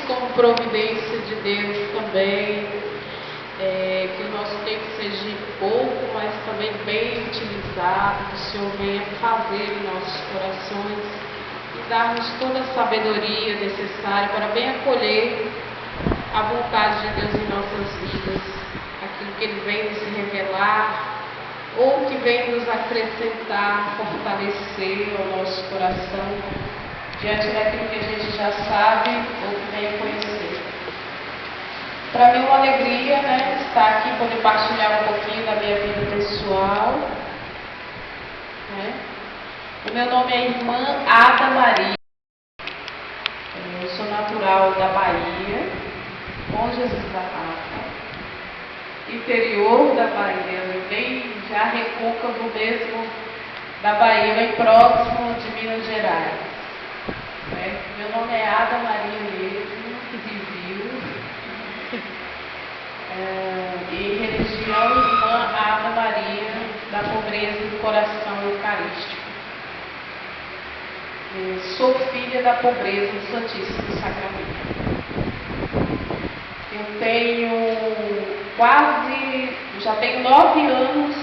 como providência de Deus também, que o nosso tempo seja pouco, mas também bem utilizado, que o Senhor venha fazer em nossos corações e dar-nos toda a sabedoria necessária para bem acolher a vontade de Deus em nossas vidas, aquilo que Ele vem nos revelar, ou que vem nos acrescentar, fortalecer o nosso coração, diante daquilo que a gente já sabe ou que vem a conhecer. Para mim é uma alegria, estar aqui, poder partilhar um pouquinho da minha vida pessoal. O meu nome é Irmã Ada Maria. Eu sou natural da Bahia, Bom Jesus da Mata, interior da Bahia, bem já recôncavo mesmo da Bahia, bem próximo de Minas Gerais. Meu nome é Ada Maria mesmo, que viviu, e religião Irmã Ada Maria da Pobreza do Coração Eucarístico. Sou filha da pobreza do Santíssimo Sacramento. Eu tenho já tenho 9 anos,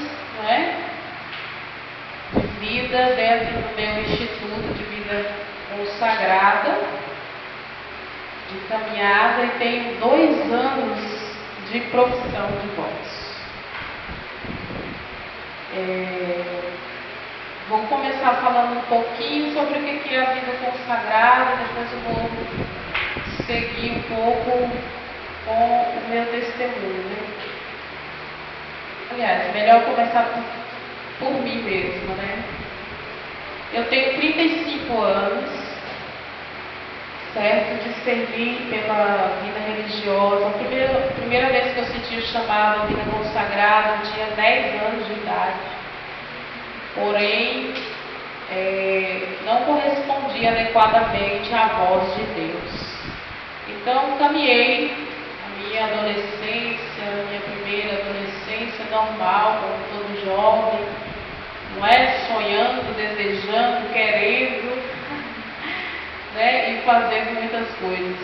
de vida dentro do meu Instituto de Vida Consagrada, de caminhada, e tenho 2 anos de profissão de voz. Vou começar falando um pouquinho sobre o que é a vida consagrada, depois eu vou seguir um pouco com o meu testemunho. Aliás, melhor começar por mim mesma, Eu tenho 35 anos, certo, de servir pela vida religiosa. A primeira vez que eu senti o chamado à vida consagrada, eu tinha 10 anos de idade. Porém, não correspondia adequadamente à voz de Deus. Então, caminhei a minha adolescência, a minha primeira adolescência normal, como todo jovem, sonhando, desejando, querendo, e fazendo muitas coisas.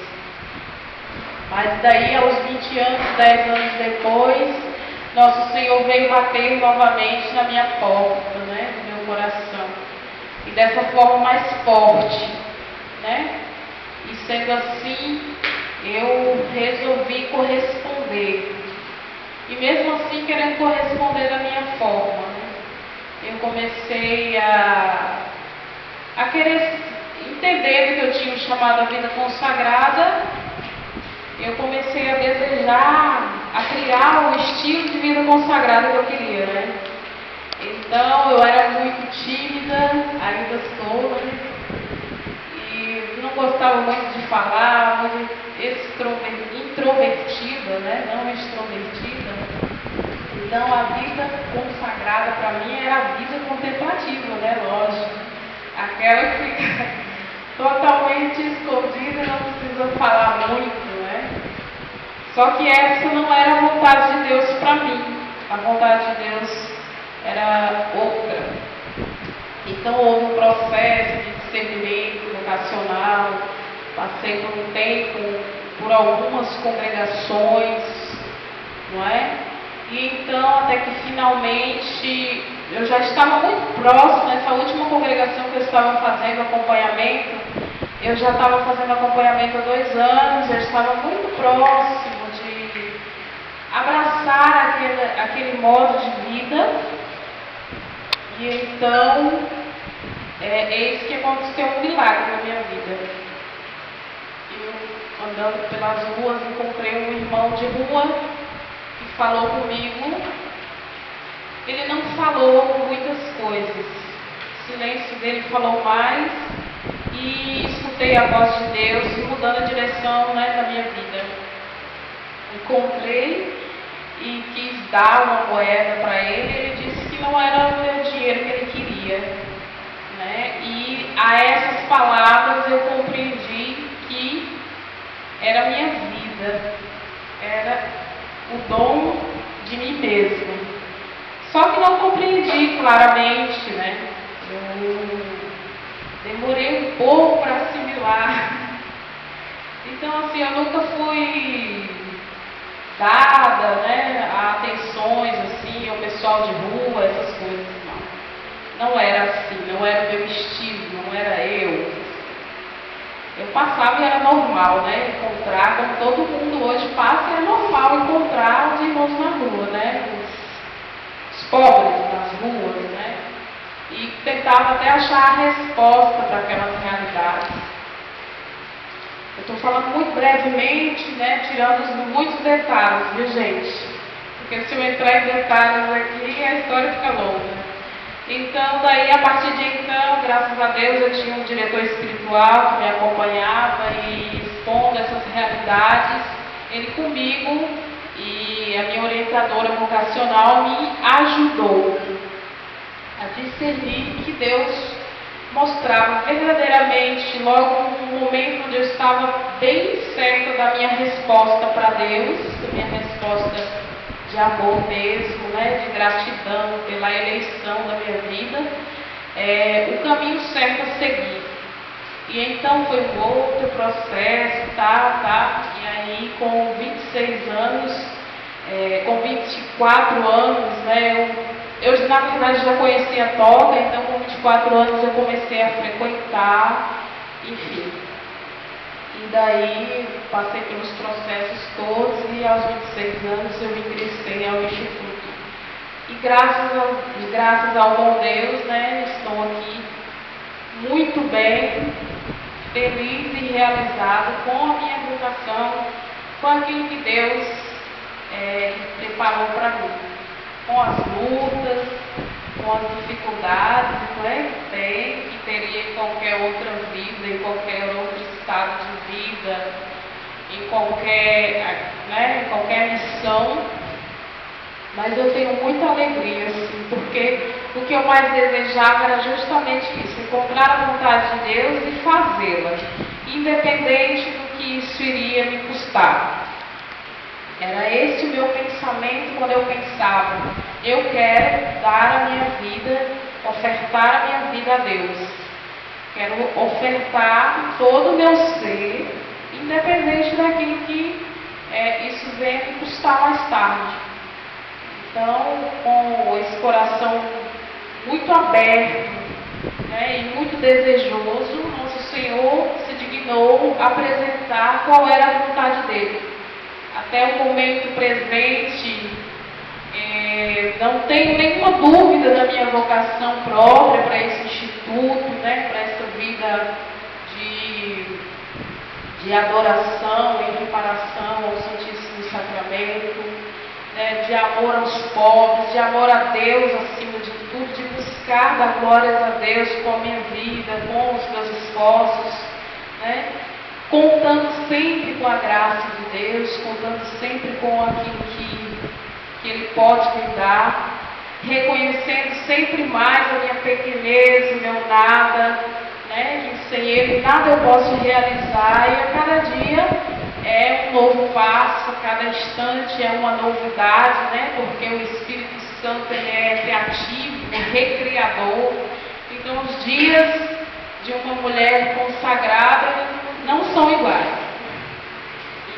Mas daí, aos 20 anos, 10 anos depois, Nosso Senhor veio bater novamente na minha porta, no meu coração. E dessa forma mais forte, E sendo assim, eu resolvi corresponder. E mesmo assim, querendo corresponder da minha forma, eu comecei a querer, entender que eu tinha um chamado à vida consagrada. Eu comecei a desejar, a criar o estilo de vida consagrada que eu queria, Então, eu era muito tímida, ainda sou, e não gostava muito de falar, muito introvertida, não extrovertida. Então, a vida consagrada para mim era a vida contemplativa, lógico. Aquela que fica totalmente escondida, não precisa falar muito, Só que essa não era a vontade de Deus para mim. A vontade de Deus era outra. Então houve um processo de discernimento vocacional. Passei por um tempo por algumas congregações, E então, até que finalmente, eu já estava muito próximo, nessa última congregação que eu estava fazendo acompanhamento, eu já estava fazendo acompanhamento há 2 anos, eu estava muito próximo de abraçar aquele modo de vida. E então, eis que aconteceu um milagre na minha vida. Eu, andando pelas ruas, encontrei um irmão de rua que falou comigo. Ele não falou muitas coisas, o silêncio dele falou mais, e escutei a voz de Deus mudando a direção da minha vida. Encontrei e quis dar uma moeda para ele. Ele disse que não era o meu dinheiro que ele queria, E a essas palavras eu compreendi que era a minha vida, era o dom de mim mesmo. Só que não compreendi claramente, Eu demorei um pouco para assimilar. Então, assim, eu nunca fui dada, né, a atenções, assim, ao pessoal de rua, essas coisas, não. Não era assim, não era o meu estilo, não era eu. Eu passava e era normal, né, encontrar, como todo mundo hoje passa, é normal encontrar os irmãos na rua, né, os pobres nas ruas, né, e tentava até achar a resposta para aquelas realidades. Eu estou falando muito brevemente, né, tirando muitos detalhes, viu, gente? Porque se eu entrar em detalhes aqui, a história fica longa. Então, daí, a partir de então, graças a Deus, eu tinha um diretor espiritual que me acompanhava e expondo essas realidades, ele comigo e a minha orientadora vocacional me ajudou a discernir que Deus mostrava verdadeiramente, logo no momento onde eu estava bem certa da minha resposta para Deus, da minha resposta de amor mesmo, né, de gratidão pela eleição da minha vida, o caminho certo a seguir. E então foi um outro processo, e aí com 26 anos, com 24 anos, né, eu na verdade já conhecia a toga, então com 24 anos eu comecei a frequentar, enfim. E daí passei pelos processos todos e aos 26 anos eu ingressei ao Instituto. E graças ao bom Deus, né, estou aqui muito bem, feliz e realizado com a minha vocação, com aquilo que Deus preparou para mim. Com as lutas, com as dificuldades, né, que teria em qualquer outra vida, em qualquer outro estado de vida, em qualquer missão. Mas eu tenho muita alegria, assim, porque o que eu mais desejava era justamente isso, encontrar a vontade de Deus e fazê-la, independente do que isso iria me custar. Era esse o meu pensamento quando eu pensava, eu quero dar a minha vida, ofertar a minha vida a Deus. Quero ofertar todo o meu ser, independente daquilo que isso venha me custar mais tarde. Então, com esse coração muito aberto, né, e muito desejoso, nosso Senhor se dignou apresentar qual era a vontade dele. Até o momento presente, não tenho nenhuma dúvida da minha vocação própria para esse instituto, né, para essa vida de adoração e reparação ao Santíssimo Sacramento, né, de amor aos pobres, de amor a Deus acima de tudo, de buscar dar glórias a Deus com a minha vida, com os meus esforços, né? Contando sempre com a graça de Deus, contando sempre com aquilo que Ele pode me dar, reconhecendo sempre mais a minha pequenez, o meu nada, né? Que sem Ele nada eu posso realizar, e a cada dia é um novo passo, a cada instante é uma novidade, né? Porque o Espírito Santo ele é criativo, é recriador. Então os dias de uma mulher consagrada não são iguais,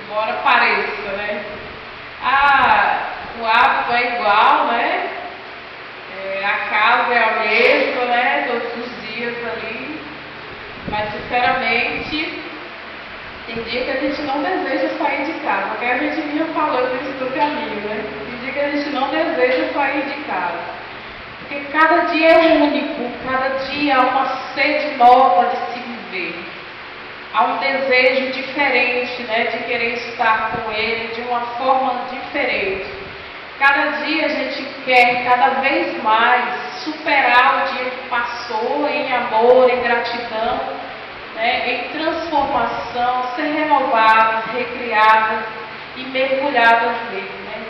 embora pareça, né? O hábito é igual, né? A casa é a mesma, né? Todos os dias ali, mas sinceramente, tem dia que a gente não deseja sair de casa, porque a gente vinha falando isso do caminho, né? Tem dia que a gente não deseja sair de casa, porque cada dia é único, cada dia há uma sede nova de se viver. Há um desejo diferente, né, de querer estar com Ele de uma forma diferente. Cada dia a gente quer cada vez mais superar o dia que passou em amor, em gratidão, né, em transformação, ser renovadas, recriadas e mergulhadas nele, né?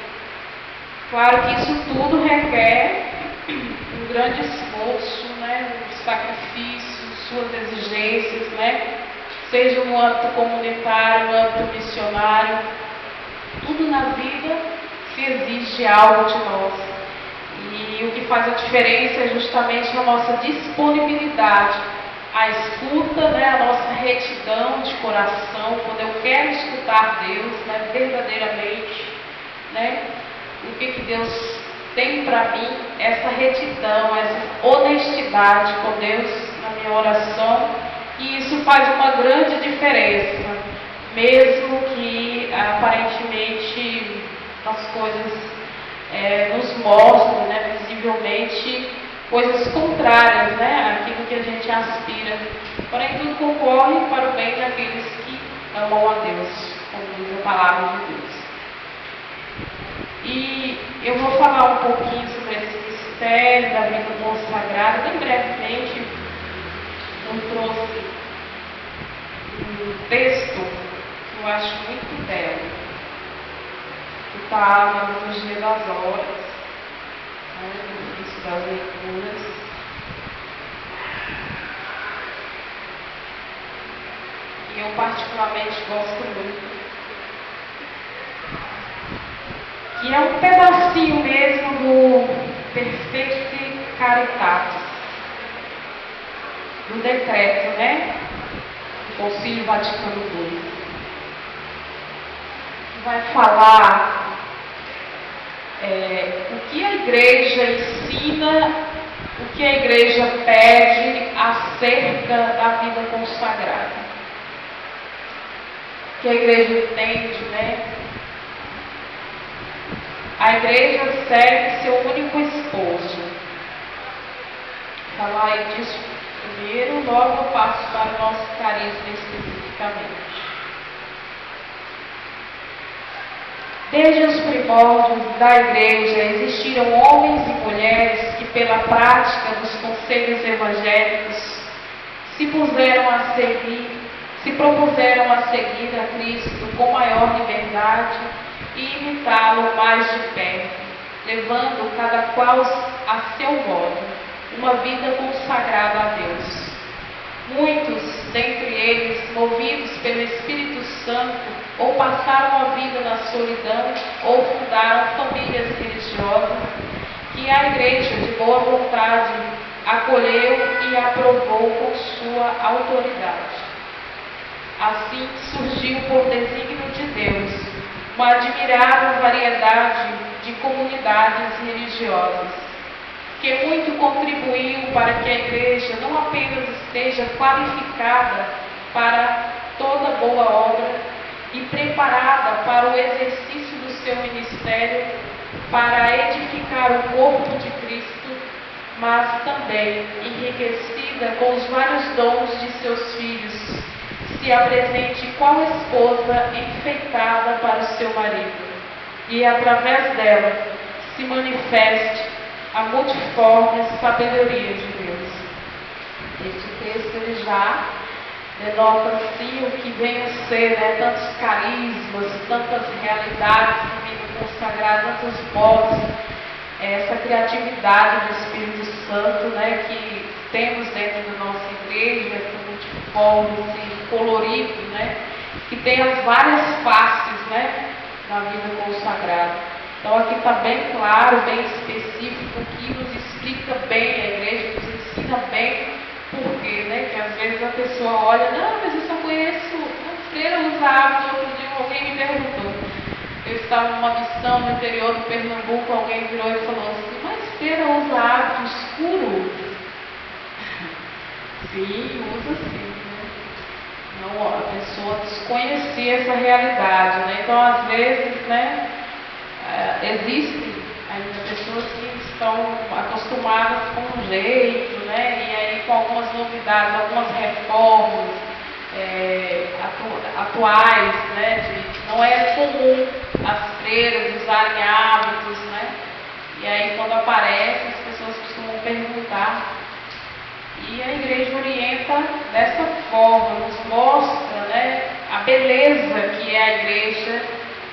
Claro que isso tudo requer um grande esforço, né, um sacrifício, suas exigências, né? Seja no âmbito comunitário, no âmbito missionário, tudo na vida se exige algo de nós. E o que faz a diferença é justamente a nossa disponibilidade a escuta, né, a nossa retidão de coração, quando eu quero escutar Deus, né, verdadeiramente, né, o que Deus tem para mim, essa retidão, essa honestidade com Deus na minha oração, e isso faz uma grande diferença, mesmo que aparentemente as coisas nos mostrem, né, visivelmente, coisas contrárias, né, àquilo que a gente aspira. Porém, tudo concorre para o bem daqueles que amam a Deus, como diz a palavra de Deus. E eu vou falar um pouquinho sobre esse mistério da vida consagrada, bem brevemente. Eu trouxe um texto que eu acho muito belo, que está na Liturgia das Horas, no início das leituras. E eu particularmente gosto muito. Que é um pedacinho mesmo do Perfecti Caritatis, do decreto, né, do Concílio Vaticano II. Vai falar o que a Igreja ensina, o que a Igreja pede acerca da vida consagrada. O que a Igreja entende, né? A Igreja segue seu único esposo. Falar disso primeiro, logo eu passo para o nosso carisma especificamente. Desde os primórdios da Igreja existiram homens e mulheres que, pela prática dos conselhos evangélicos, se propuseram a seguir a Cristo com maior liberdade e imitá-lo mais de perto, levando cada qual a seu modo uma vida consagrada a Deus. Muitos dentre eles, movidos pelo Espírito Santo, ou passaram a vida na solidão, ou fundaram famílias religiosas, que a Igreja, de boa vontade, acolheu e aprovou com sua autoridade. Assim surgiu por desígnio de Deus uma admirável variedade de comunidades religiosas, que muito contribuiu para que a Igreja não apenas esteja qualificada para toda boa obra e preparada para o exercício do seu ministério, para edificar o corpo de Cristo, mas também enriquecida com os vários dons de seus filhos, se apresente qual esposa enfeitada para o seu marido, e através dela se manifeste a multiforme sabedoria de Deus. Este texto ele já denota assim o que vem a ser, né, tantos carismas, tantas realidades na vida consagrada, tantos modos, essa criatividade do Espírito Santo, né, que temos dentro da nossa igreja, essa multiforme, esse colorido, né, que tem as várias faces, né, na vida consagrada. Então aqui está bem claro, bem específico, que nos explica bem a igreja, nos ensina bem por quê, né? Que às vezes a pessoa olha, não, mas eu só conheço a freira usa hábito. Outro dia alguém me perguntou, eu estava numa missão no interior do Pernambuco, alguém virou e falou assim, mas freira usa hábito escuro? Sim, usa sim, né? Não, a pessoa desconhecia essa realidade, né? Então às vezes, né, existem ainda pessoas que estão acostumadas com um jeito, né? E aí com algumas novidades, algumas reformas atuais, né? Não é comum as freiras usarem hábitos, né? E aí quando aparece, as pessoas costumam perguntar. E a igreja orienta dessa forma, nos mostra, né, a beleza que é a igreja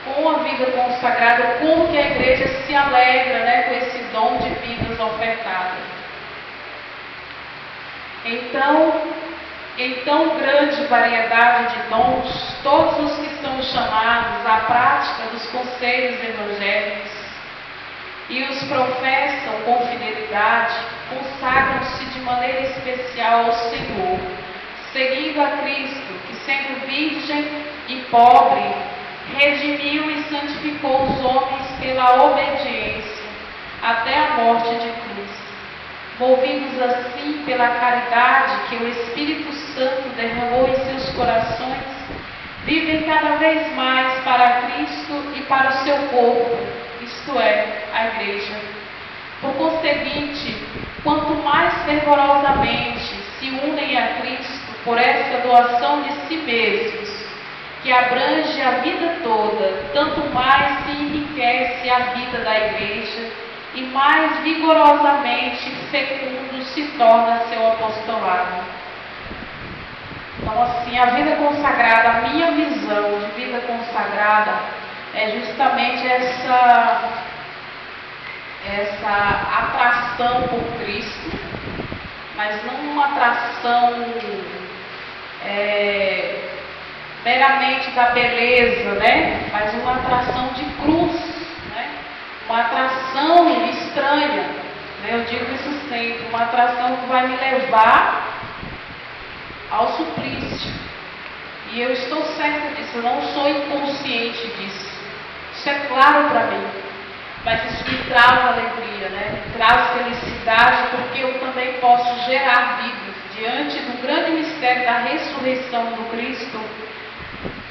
com a vida consagrada, como que a igreja se alegra, né, com esse dom de vidas ofertadas. Então, em tão grande variedade de dons, todos os que são chamados à prática dos conselhos evangélicos e os professam com fidelidade, consagram-se de maneira especial ao Senhor, seguindo a Cristo, que sendo virgem e pobre, redimiu e santificou os homens pela obediência, até a morte de cruz. Movidos assim pela caridade que o Espírito Santo derramou em seus corações, vivem cada vez mais para Cristo e para o seu corpo, isto é, a Igreja. Por conseguinte, quanto mais fervorosamente se unem a Cristo por essa doação de si mesmos, que abrange a vida toda, tanto mais se enriquece a vida da Igreja e mais vigorosamente fecundo se torna seu apostolado. Então, assim, a vida consagrada, a minha visão de vida consagrada é justamente essa atração por Cristo, mas não uma atração meramente da beleza, né? Mas uma atração de cruz, né? Uma atração estranha, né? Eu digo isso sempre, uma atração que vai me levar ao suplício. E eu estou certa disso, eu não sou inconsciente disso. Isso é claro para mim. Mas isso me traz alegria, né? Me traz felicidade, porque eu também posso gerar vidas diante do grande mistério da ressurreição do Cristo,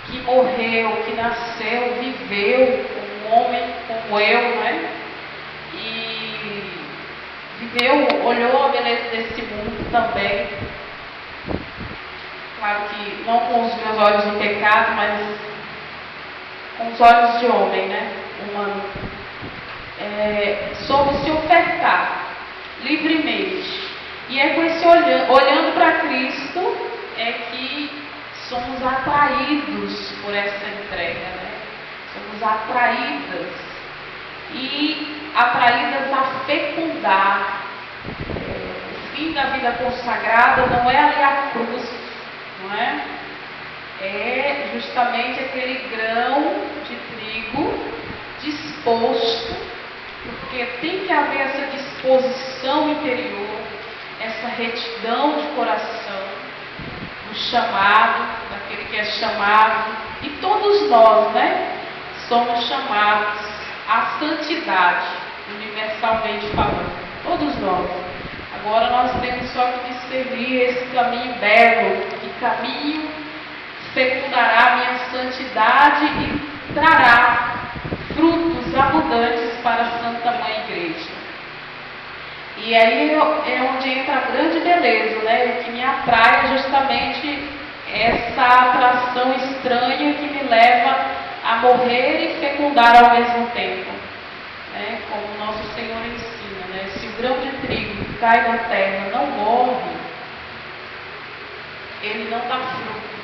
que morreu, que nasceu, viveu como um homem como eu, né? E viveu, olhou a beleza desse mundo também. Claro que não com os meus olhos de pecado, mas com os olhos de homem, né? Humano. Soube se ofertar livremente. E é com esse olhando para Cristo é que somos atraídos por essa entrega, né? Somos atraídas e atraídas a fecundar. O fim da vida consagrada não é ali a cruz, não é? É justamente aquele grão de trigo disposto, porque tem que haver essa disposição interior, essa retidão de coração, do chamado, daquele que é chamado, e todos nós, né, somos chamados à santidade, universalmente falando, todos nós. Agora nós temos só que discernir esse caminho belo, que caminho fecundará a minha santidade e trará frutos abundantes para a Santa Mãe Igreja. E aí é onde entra a grande beleza, né? O que me atrai é justamente essa atração estranha que me leva a morrer e fecundar ao mesmo tempo, né? Como nosso Senhor ensina, né? Se o grão de trigo que cai na terra não morre, ele não dá fruto.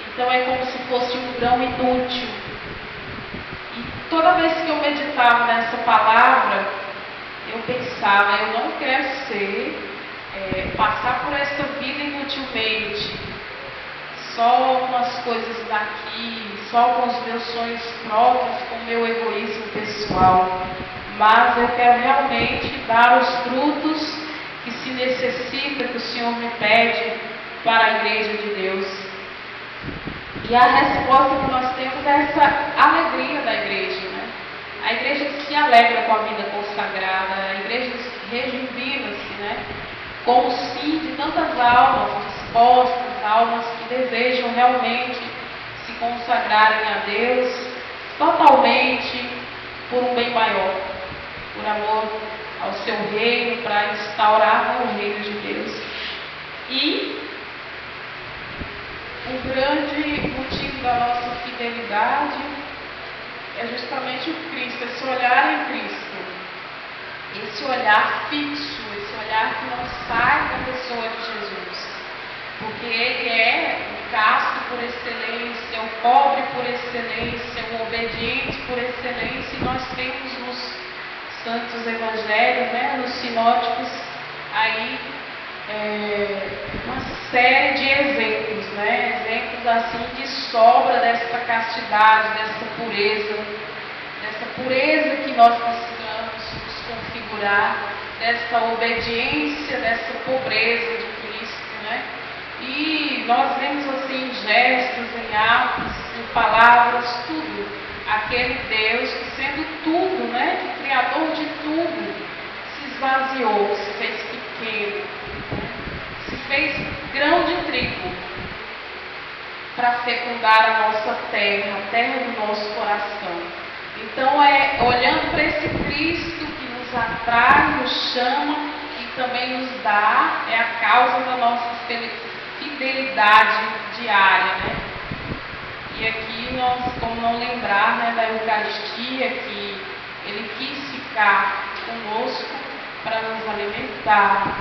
Então é como se fosse um grão inútil. E toda vez que eu meditava nessa palavra, eu pensava, eu não quero passar por essa vida inutilmente, só com as coisas daqui, só com os meus sonhos próprios, com o meu egoísmo pessoal. Mas eu quero realmente dar os frutos que se necessita, que o Senhor me pede para a Igreja de Deus. E a resposta que nós temos é essa alegria da Igreja, né? A Igreja se alegra com a vida consagrada, a Igreja rejubila-se, né? Com o sim de tantas almas dispostas, almas que desejam realmente se consagrarem a Deus totalmente por um bem maior, por amor ao seu reino, para instaurar o reino de Deus. E o grande motivo da nossa fidelidade é justamente o Cristo, esse olhar em Cristo, esse olhar fixo, esse olhar que não sai da pessoa de Jesus, porque Ele é o casto por excelência, o pobre por excelência, o obediente por excelência, e nós temos nos santos evangelhos, né, nos sinóticos, aí uma série de exemplos, né? Exemplos assim de sobra dessa castidade, dessa pureza que nós precisamos nos configurar figurar dessa obediência, dessa pobreza de Cristo, né? E nós vemos assim em gestos, em atos, em palavras, tudo. Aquele Deus que, sendo tudo, né? Que Criador de tudo, se esvaziou, se fez pequeno, né? Se fez grão de trigo para fecundar a nossa terra, a terra do nosso coração. Então, olhando para esse Cristo que nos atrai, nos chama e também nos dá, é a causa da nossa fidelidade diária, né? E aqui nós, como não lembrar, né, da Eucaristia, que Ele quis ficar conosco para nos alimentar,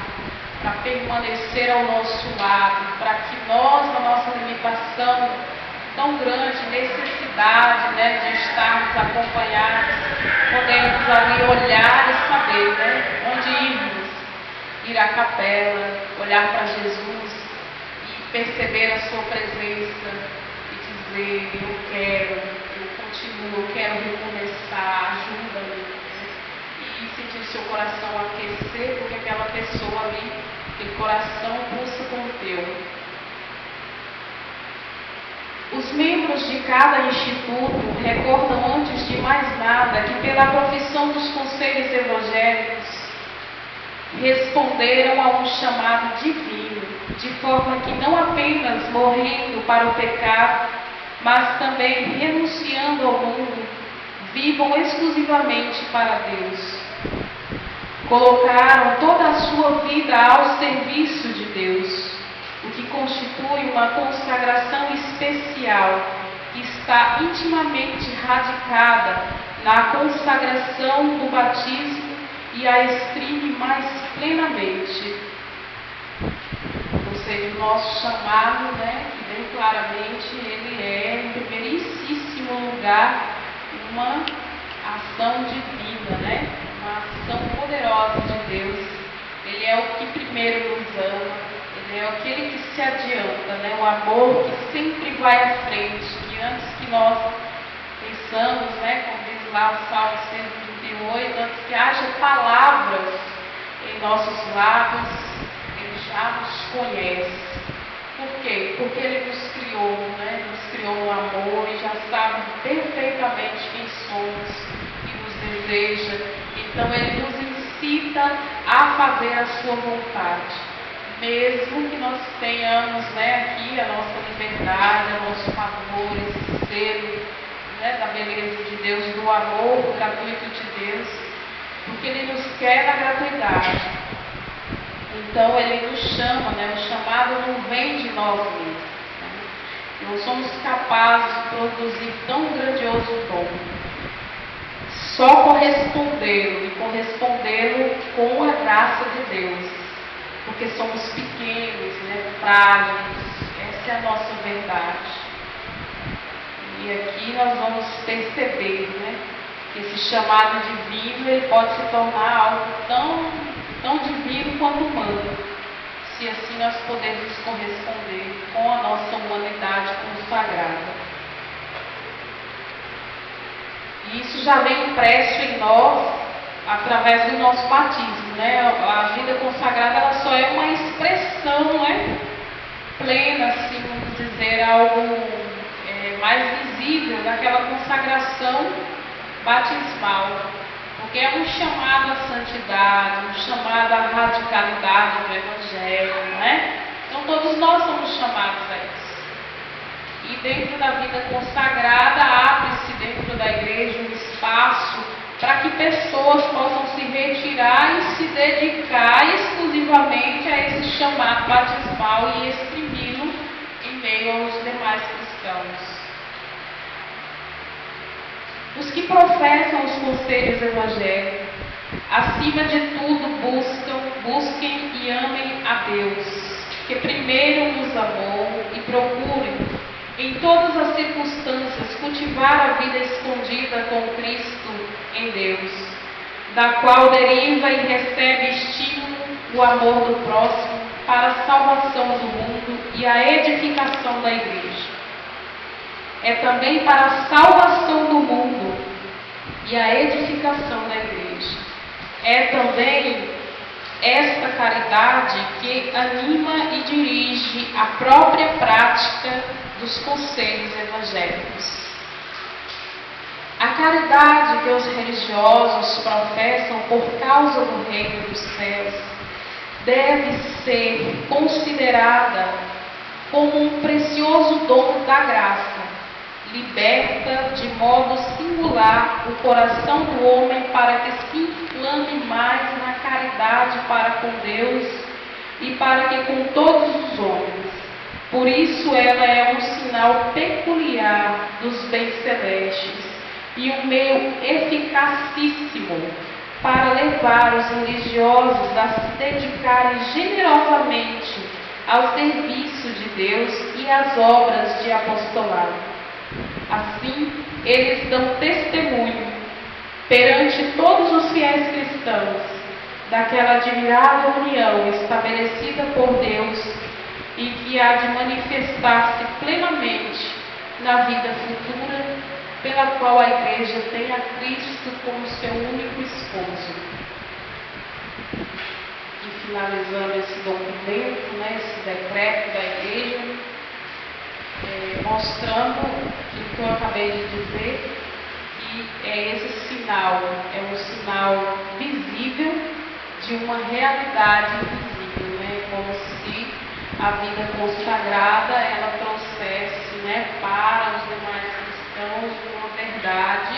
para permanecer ao nosso lado, para que nós, na nossa limitação tão grande, necessidade, né, de estarmos acompanhados, podemos ali olhar e saber, né, onde irmos, ir à capela, olhar para Jesus e perceber a sua presença e dizer: eu quero, eu continuo, eu quero recomeçar, ajuda-me. E sentir seu coração aquecer, porque aquela pessoa ali, aquele coração pulsa com o teu. Os membros de cada instituto recordam antes de mais nada que, pela profissão dos conselhos evangélicos, responderam a um chamado divino, de forma que não apenas morrendo para o pecado, mas também renunciando ao mundo, vivam exclusivamente para Deus. Colocaram toda a sua vida ao serviço de Deus, o que constitui uma consagração especial que está intimamente radicada na consagração do batismo e a exprime mais plenamente. Ou seja, o nosso chamado, né, que bem claramente ele é, em primeiríssimo lugar, uma ação divina, né? Uma ação poderosa de Deus. Ele é o que primeiro nos ama, ele é aquele que se adianta, né? O amor que sempre vai à frente, que antes que nós pensamos, né, como diz lá o Salmo 138, antes que haja palavras em nossos lábios, ele já nos conhece. Por quê? Porque ele nos criou, né? Nos criou no amor e já sabe perfeitamente quem somos e nos deseja. Então ele nos incita a fazer a sua vontade. Mesmo que nós tenhamos, né, aqui a nossa liberdade, a nosso favor, esse selo, né, da beleza de Deus, do amor gratuito de Deus, porque ele nos quer na gratuidade. Então ele nos chama, né? O chamado não vem de nós mesmos, né? Não somos capazes de produzir tão grandioso dom. Só correspondê-lo, e correspondê-lo com a graça de Deus, porque somos pequenos, né? Frágeis. Essa é a nossa verdade. E aqui nós vamos perceber, né, que esse chamado divino ele pode se tornar algo tão divino quanto humano, se assim nós podemos corresponder com a nossa humanidade consagrada. E isso já vem impresso em nós através do nosso batismo, né? A vida consagrada ela só é uma expressão, né, plena, assim, vamos dizer, algo mais visível daquela consagração batismal. Porque é um chamado à santidade, um chamado à radicalidade do Evangelho, né? Então todos nós somos chamados a isso. E dentro da vida consagrada, abre-se dentro da igreja um espaço para que pessoas possam se retirar e se dedicar exclusivamente a esse chamado batismal e exprimi-lo em meio aos demais cristãos. Os que professam os conselhos evangélicos, acima de tudo, busquem e amem a Deus, que primeiro nos amou, e procurem, em todas as circunstâncias, cultivar a vida escondida com Cristo em Deus, da qual deriva e recebe estímulo o amor do próximo para a salvação do mundo e a edificação da igreja. É também para a salvação do mundo e a edificação da igreja. é também esta caridade que anima e dirige a própria prática dos conselhos evangélicos. A caridade que os religiosos professam por causa do reino dos céus deve ser considerada como um precioso dom da graça, liberta de modo singular o coração do homem para que se inflame mais na caridade para com Deus e para que com todos os homens. Por isso ela é um sinal peculiar dos bens celestes e um meio eficacíssimo para levar os religiosos a se dedicarem generosamente ao serviço de Deus e às obras de apostolado. Assim, eles dão testemunho perante todos os fiéis cristãos daquela admirável união estabelecida por Deus e que há de manifestar-se plenamente na vida futura, pela qual a Igreja tem a Cristo como seu único esposo. E finalizando esse documento, esse decreto da Igreja, mostrando o que eu acabei de dizer, que é esse sinal, é um sinal visível de uma realidade invisível, como se a vida consagrada ela trouxesse para os demais cristãos uma verdade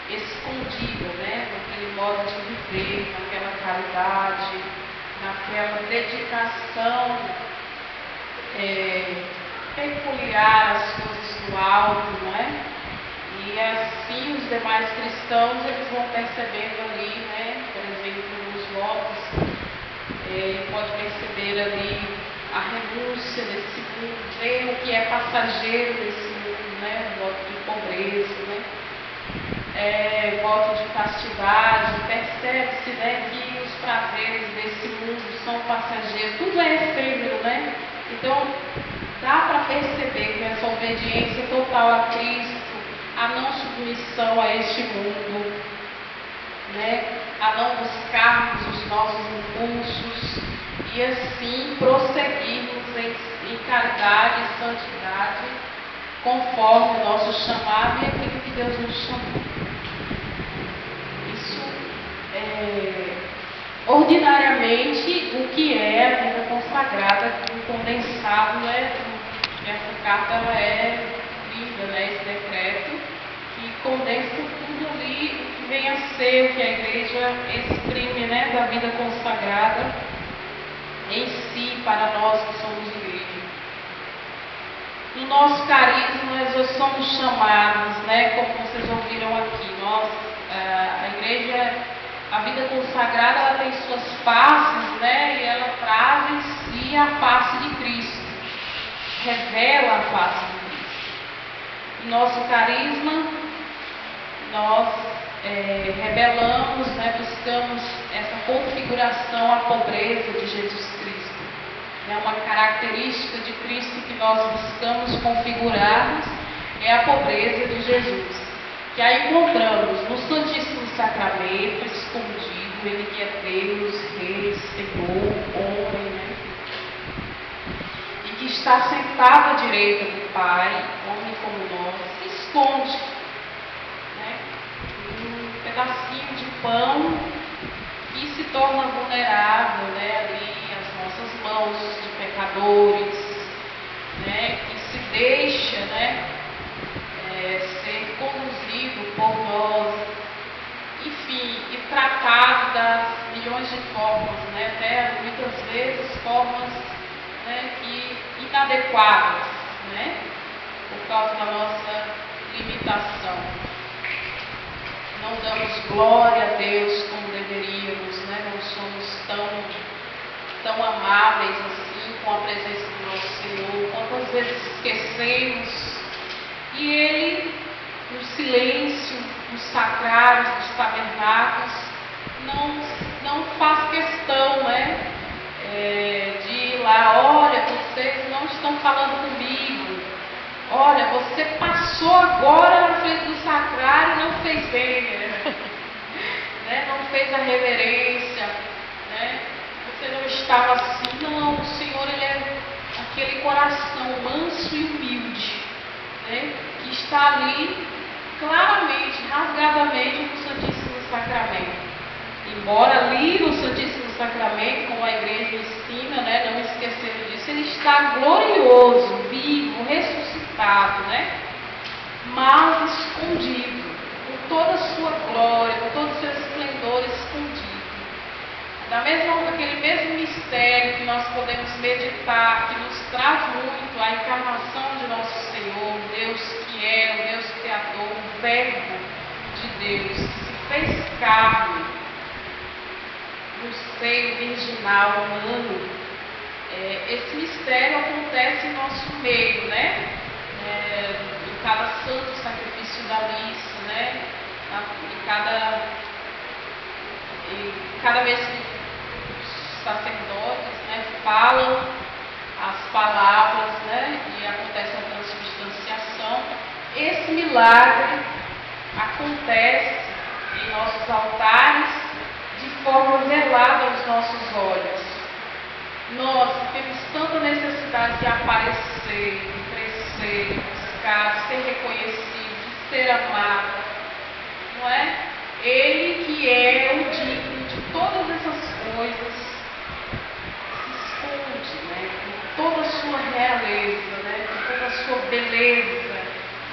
escondida, naquele modo de viver, naquela caridade, naquela dedicação peculiar às coisas do alto, E assim os demais cristãos eles vão percebendo ali, por exemplo, nos votos, pode perceber ali a renúncia desse mundo, ver o que é passageiro desse mundo, o voto de pobreza, voto de castidade, percebe-se que os prazeres desse mundo são passageiros, tudo é efêmero, Então, dá para perceber que essa obediência total a Cristo, a não submissão a este mundo, a não buscarmos os nossos impulsos e assim prosseguirmos em caridade e santidade conforme o nosso chamado e aquilo que Deus nos chamou. Isso é ordinariamente o que é a vida consagrada, um condensado, essa carta ela é linda, esse decreto que condensa tudo ali o que vem a ser, o que a Igreja exprime, da vida consagrada em si, para nós que somos Igreja. No nosso carisma, nós somos chamados, como vocês ouviram aqui, a Igreja, a vida consagrada, ela tem suas faces, e ela traz em si a face de Cristo, revela a face de Cristo. No nosso carisma, nós revelamos, buscamos essa configuração à pobreza de Jesus Cristo. É uma característica de Cristo que nós buscamos configurar, é a pobreza de Jesus, que a encontramos no Santíssimo Sacramento, escondido, Ele que é Deus, Rei, Senhor, homem, e que está sentado à direita do Pai, homem como nós, se esconde, um pedacinho de pão e se torna vulnerável, ali às nossas mãos de pecadores, que se deixa, ser conduzido por nós, enfim, e tratado das milhões de formas, até muitas vezes formas que inadequadas, por causa da nossa limitação. Não damos glória a Deus como deveríamos, não somos tão amáveis assim com a presença do nosso Senhor. Quantas vezes esquecemos e Ele, no silêncio, nos sacrários, nos tabernáculos, não faz questão, de ir lá, olha, vocês não estão falando comigo, olha, você passou agora na frente do sacrário e não fez bem, não fez fez a reverência, né? Você não estava assim, não. O Senhor, Ele é aquele coração manso e humilde, né? Que está ali claramente, rasgadamente no Santíssimo Sacramento. Embora ali no Santíssimo Sacramento, como a igreja ensina, né, não esquecendo disso, ele está glorioso, vivo, ressuscitado, né, mas escondido, com toda a sua glória, com todo o seu esplendor escondido. Aquele mesmo mistério que nós podemos meditar, que nos traz muito a encarnação de nosso Senhor, Deus que é, o Deus Criador, o Verbo de Deus, que se fez carne no seio virginal humano. Esse mistério acontece em nosso meio, né? Em cada santo sacrifício da missa, né? Cada vez que os sacerdotes, né, falam as palavras, né, e acontece a transubstanciação, esse milagre acontece em nossos altares de forma velada aos nossos olhos. Nós temos tanta necessidade de aparecer, de crescer, de buscar, de ser reconhecido, de ser amado, não é? Ele que é o digno de todas essas coisas se esconde, né? Com toda a sua realeza, né? Com toda a sua beleza,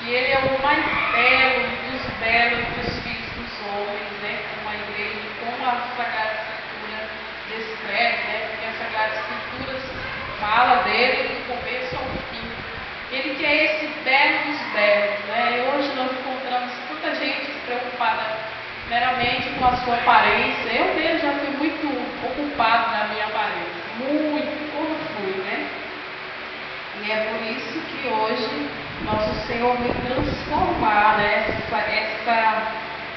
e Ele é o mais belo dos belos dos filhos dos homens, né? Como a igreja, como a Sagrada Escritura descreve, né? Porque a Sagrada Escritura fala dele do começo ao fim. Ele que é esse belo dos belos, né? E hoje nós encontramos tanta gente preocupada meramente com a sua aparência. Eu mesmo já fui muito ocupado na minha aparência, muito, como fui, né? E é por isso que hoje nosso Senhor vem transformar, né,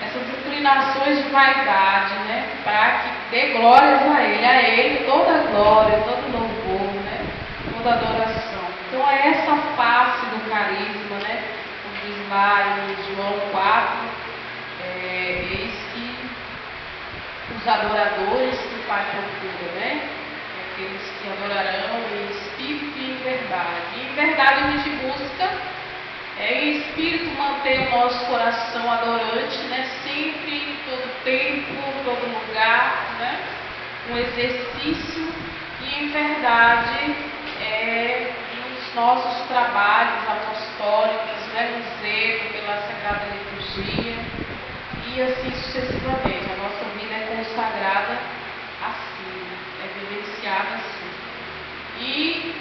essas inclinações de vaidade, né, para que dê glórias a Ele toda a glória, todo louvor, né, toda adoração. Então é essa face do carisma, né, como diz lá em João 4, eis que os adoradores que o Pai procura, né, aqueles que adorarão em espírito e em verdade. E em verdade a gente busca em espírito manter o nosso coração adorante, né, sempre, em todo tempo, em todo lugar, né, um exercício, e em verdade nos nossos trabalhos apostólicos, né, no zelo pela Sagrada Liturgia, e assim sucessivamente. A nossa vida é consagrada assim, é vivenciada assim. E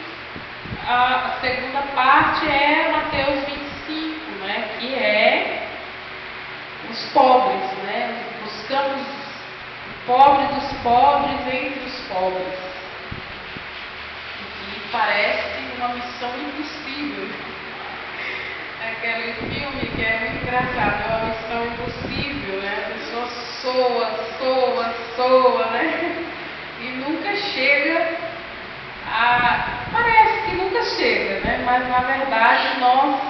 a segunda parte é Mateus 25, né, que é os pobres, né? Buscamos o pobre dos pobres entre os pobres. E parece uma missão impossível. Aquele filme que é muito engraçado, é uma missão impossível, né? A pessoa soa, né? E nunca chega parece que nunca chega, né? Mas na verdade nós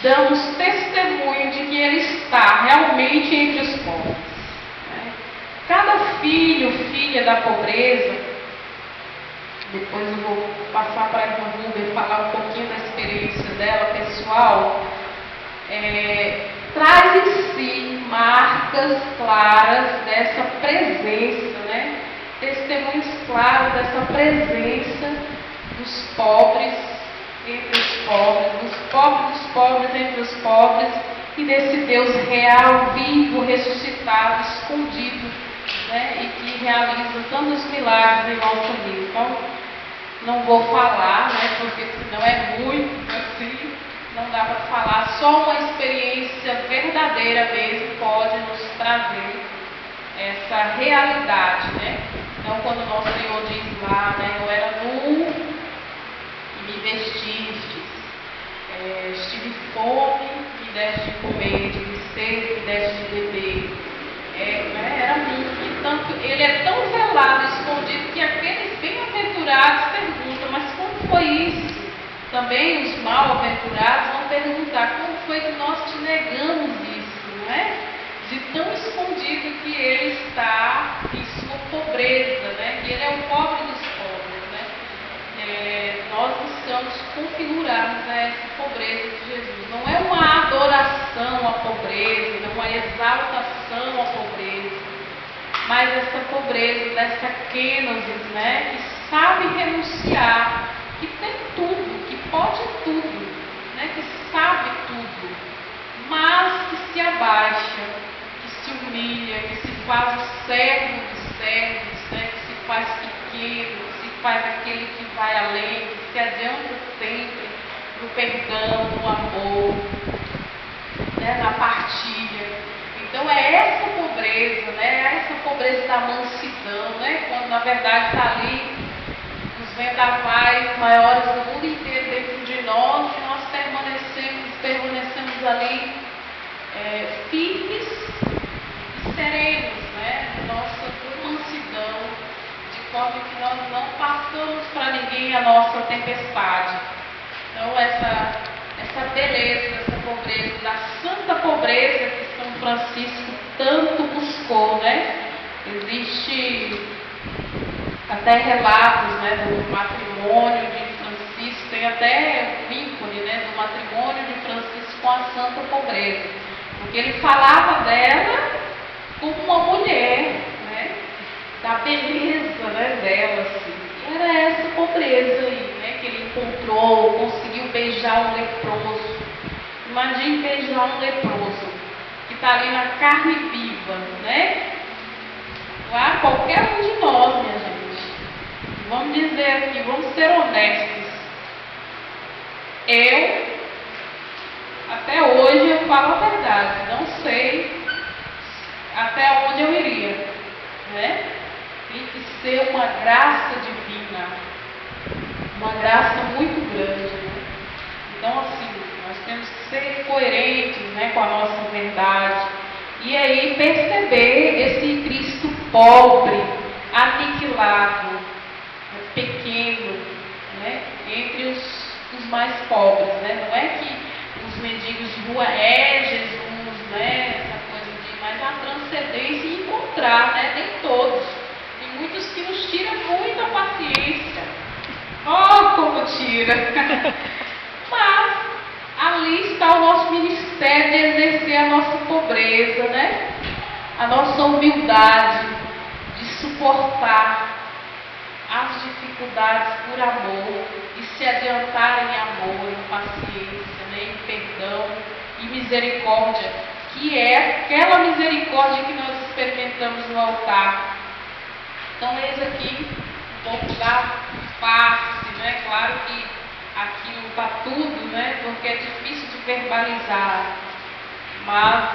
damos testemunho de que Ele está realmente entre os pobres, né? Cada filho, filha da pobreza, depois eu vou passar para a irmã Rubem falar um pouquinho da experiência dela pessoal, traz em si marcas claras dessa presença, né? Testemunhos claros dessa presença dos pobres entre os pobres, dos pobres entre os pobres, e desse Deus real, vivo, ressuscitado, escondido, né? E que realiza tantos milagres em nossa vida. Então, não vou falar, né? Porque senão é muito assim, não dá para falar. Só uma experiência verdadeira mesmo pode nos trazer essa realidade, né? Então, quando nosso Senhor diz lá, né, eu era nu e me vestistes, estive fome e me deste de comer, tive sede e me deste de beber, né, era muito. E tanto, ele é tão velado, escondido, que aqueles bem-aventurados perguntam, mas como foi isso? Também os mal-aventurados vão perguntar, como foi que nós te negamos isso, não é? de tão escondido que ele está em sua pobreza, né? Que ele é o pobre dos pobres, né? Nós buscamos configurarmos essa pobreza de Jesus. Não é uma adoração à pobreza, não é uma exaltação à pobreza, mas essa pobreza, dessa kenosis, né? Que sabe renunciar, que tem tudo, que pode tudo, né? Que sabe tudo, mas que se abaixa, que se humilha, que se faz o servo dos servos, né? Que se faz pequeno, que se faz aquele que vai além, que se adianta sempre no perdão, no amor, né? Na partilha. Então é essa pobreza, né? É essa pobreza da mansidão, né? Quando na verdade está ali os vendavais maiores do mundo inteiro dentro de nós, e nós permanecemos ali firmes e serenos, né? Nossa mansidão, de forma que nós não passamos para ninguém a nossa tempestade. Então essa beleza, essa pobreza, da santa pobreza que São Francisco tanto buscou, né? Existe até relatos, né, do matrimônio de Francisco, tem até o ícone, né, do matrimônio de Francisco com a santa pobreza, porque ele falava dela como uma mulher, né, da beleza, né, dela, assim. Era essa pobreza aí, né, que ele encontrou, conseguiu beijar um leproso. Imagine beijar um leproso que está ali na carne viva, né? Lá, qualquer um de nós, minha gente. Vamos dizer aqui, vamos ser honestos. Eu, até hoje, eu falo a verdade, não sei até onde eu iria, né? Tem que ser uma graça divina, uma graça muito grande, né? Então, assim, nós temos que ser coerentes, né, com a nossa verdade, e aí perceber esse Cristo pobre, aniquilado, pequeno, né, entre os mais pobres, né? Não é que os mendigos de rua Jesus, né, essa coisa de, mas a transcendência e encontrar, né, nem todos. Tem muitos que nos tiram muita paciência. Oh, como tira! Mas ali está o nosso ministério de exercer a nossa pobreza, né? A nossa humildade, de suportar as dificuldades por amor, e se adiantar em amor, em paciência, né? Em perdão e misericórdia, que é aquela misericórdia que nós experimentamos no altar. Então, eis aqui um pouco da face, né? Claro que aqui não está tudo, né? Porque é difícil de verbalizar, mas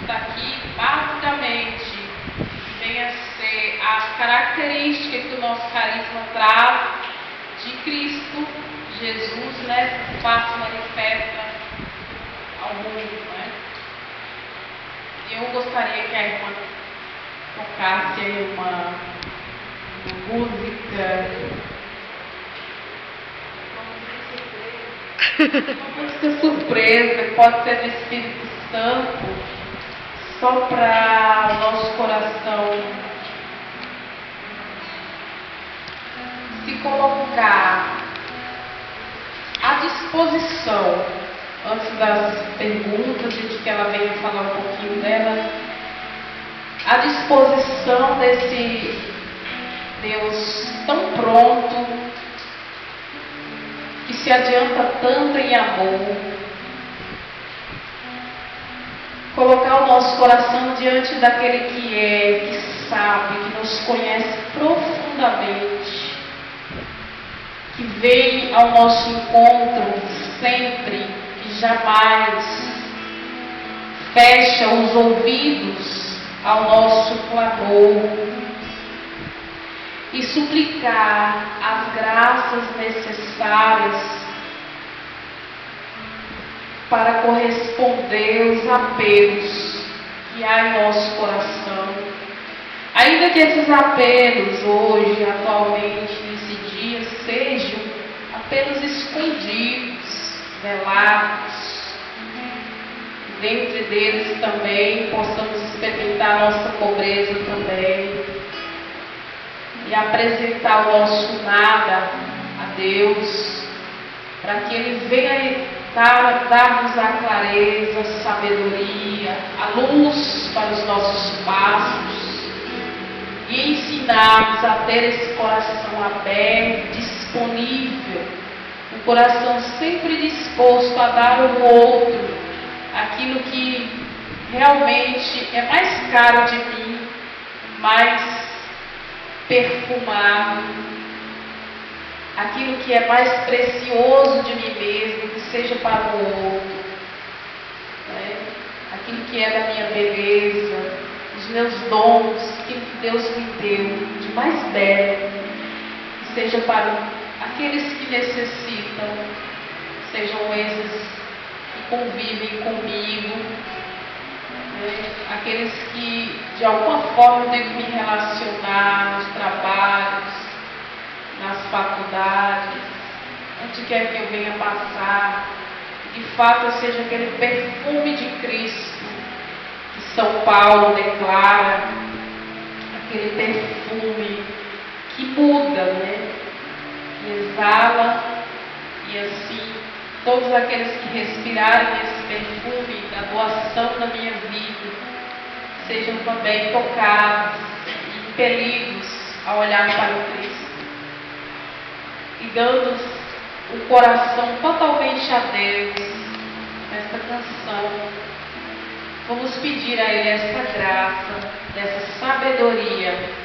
está aqui basicamente que vem a ser as características que o nosso carisma traz de Cristo Jesus, né? Que faz manifesta ao mundo, né? Eu gostaria que a irmã tocasse aí uma música. Uma música surpresa, pode ser do Espírito Santo, só para o nosso coração se colocar à disposição, antes das perguntas e de que ela venha falar um pouquinho dela, à disposição desse Deus tão pronto, que se adianta tanto em amor, colocar o nosso coração diante daquele que sabe, que nos conhece profundamente, que vem ao nosso encontro sempre, que jamais fecha os ouvidos ao nosso clamor, e suplicar as graças necessárias para corresponder aos apelos que há em nosso coração. Ainda que esses apelos hoje, atualmente, nesse dia, sejam apelos escondidos, velados, dentre deles também possamos experimentar nossa pobreza também e apresentar o nosso nada a Deus, para que Ele venha dar-nos a clareza, a sabedoria, a luz para os nossos passos e ensinar-nos a ter esse coração aberto, disponível, um coração sempre disposto a dar ao outro aquilo que realmente é mais caro de mim, mais perfumado, aquilo que é mais precioso de mim mesmo, que seja para o outro, né? Aquilo que é da minha beleza, os meus dons, aquilo que Deus me deu de mais belo, que seja para aqueles que necessitam, sejam esses que convivem comigo, né? Aqueles que de alguma forma eu devo me relacionar nos trabalhos, nas faculdades, onde quer que eu venha passar, de fato eu seja aquele perfume de Cristo que São Paulo declara, aquele perfume que muda, né? Que exala, e assim todos aqueles que respirarem esse perfume da doação da minha vida sejam também tocados e impelidos a olhar para o Cristo e dando o coração totalmente a Deus nesta canção. Vamos pedir a Ele essa graça, dessa sabedoria.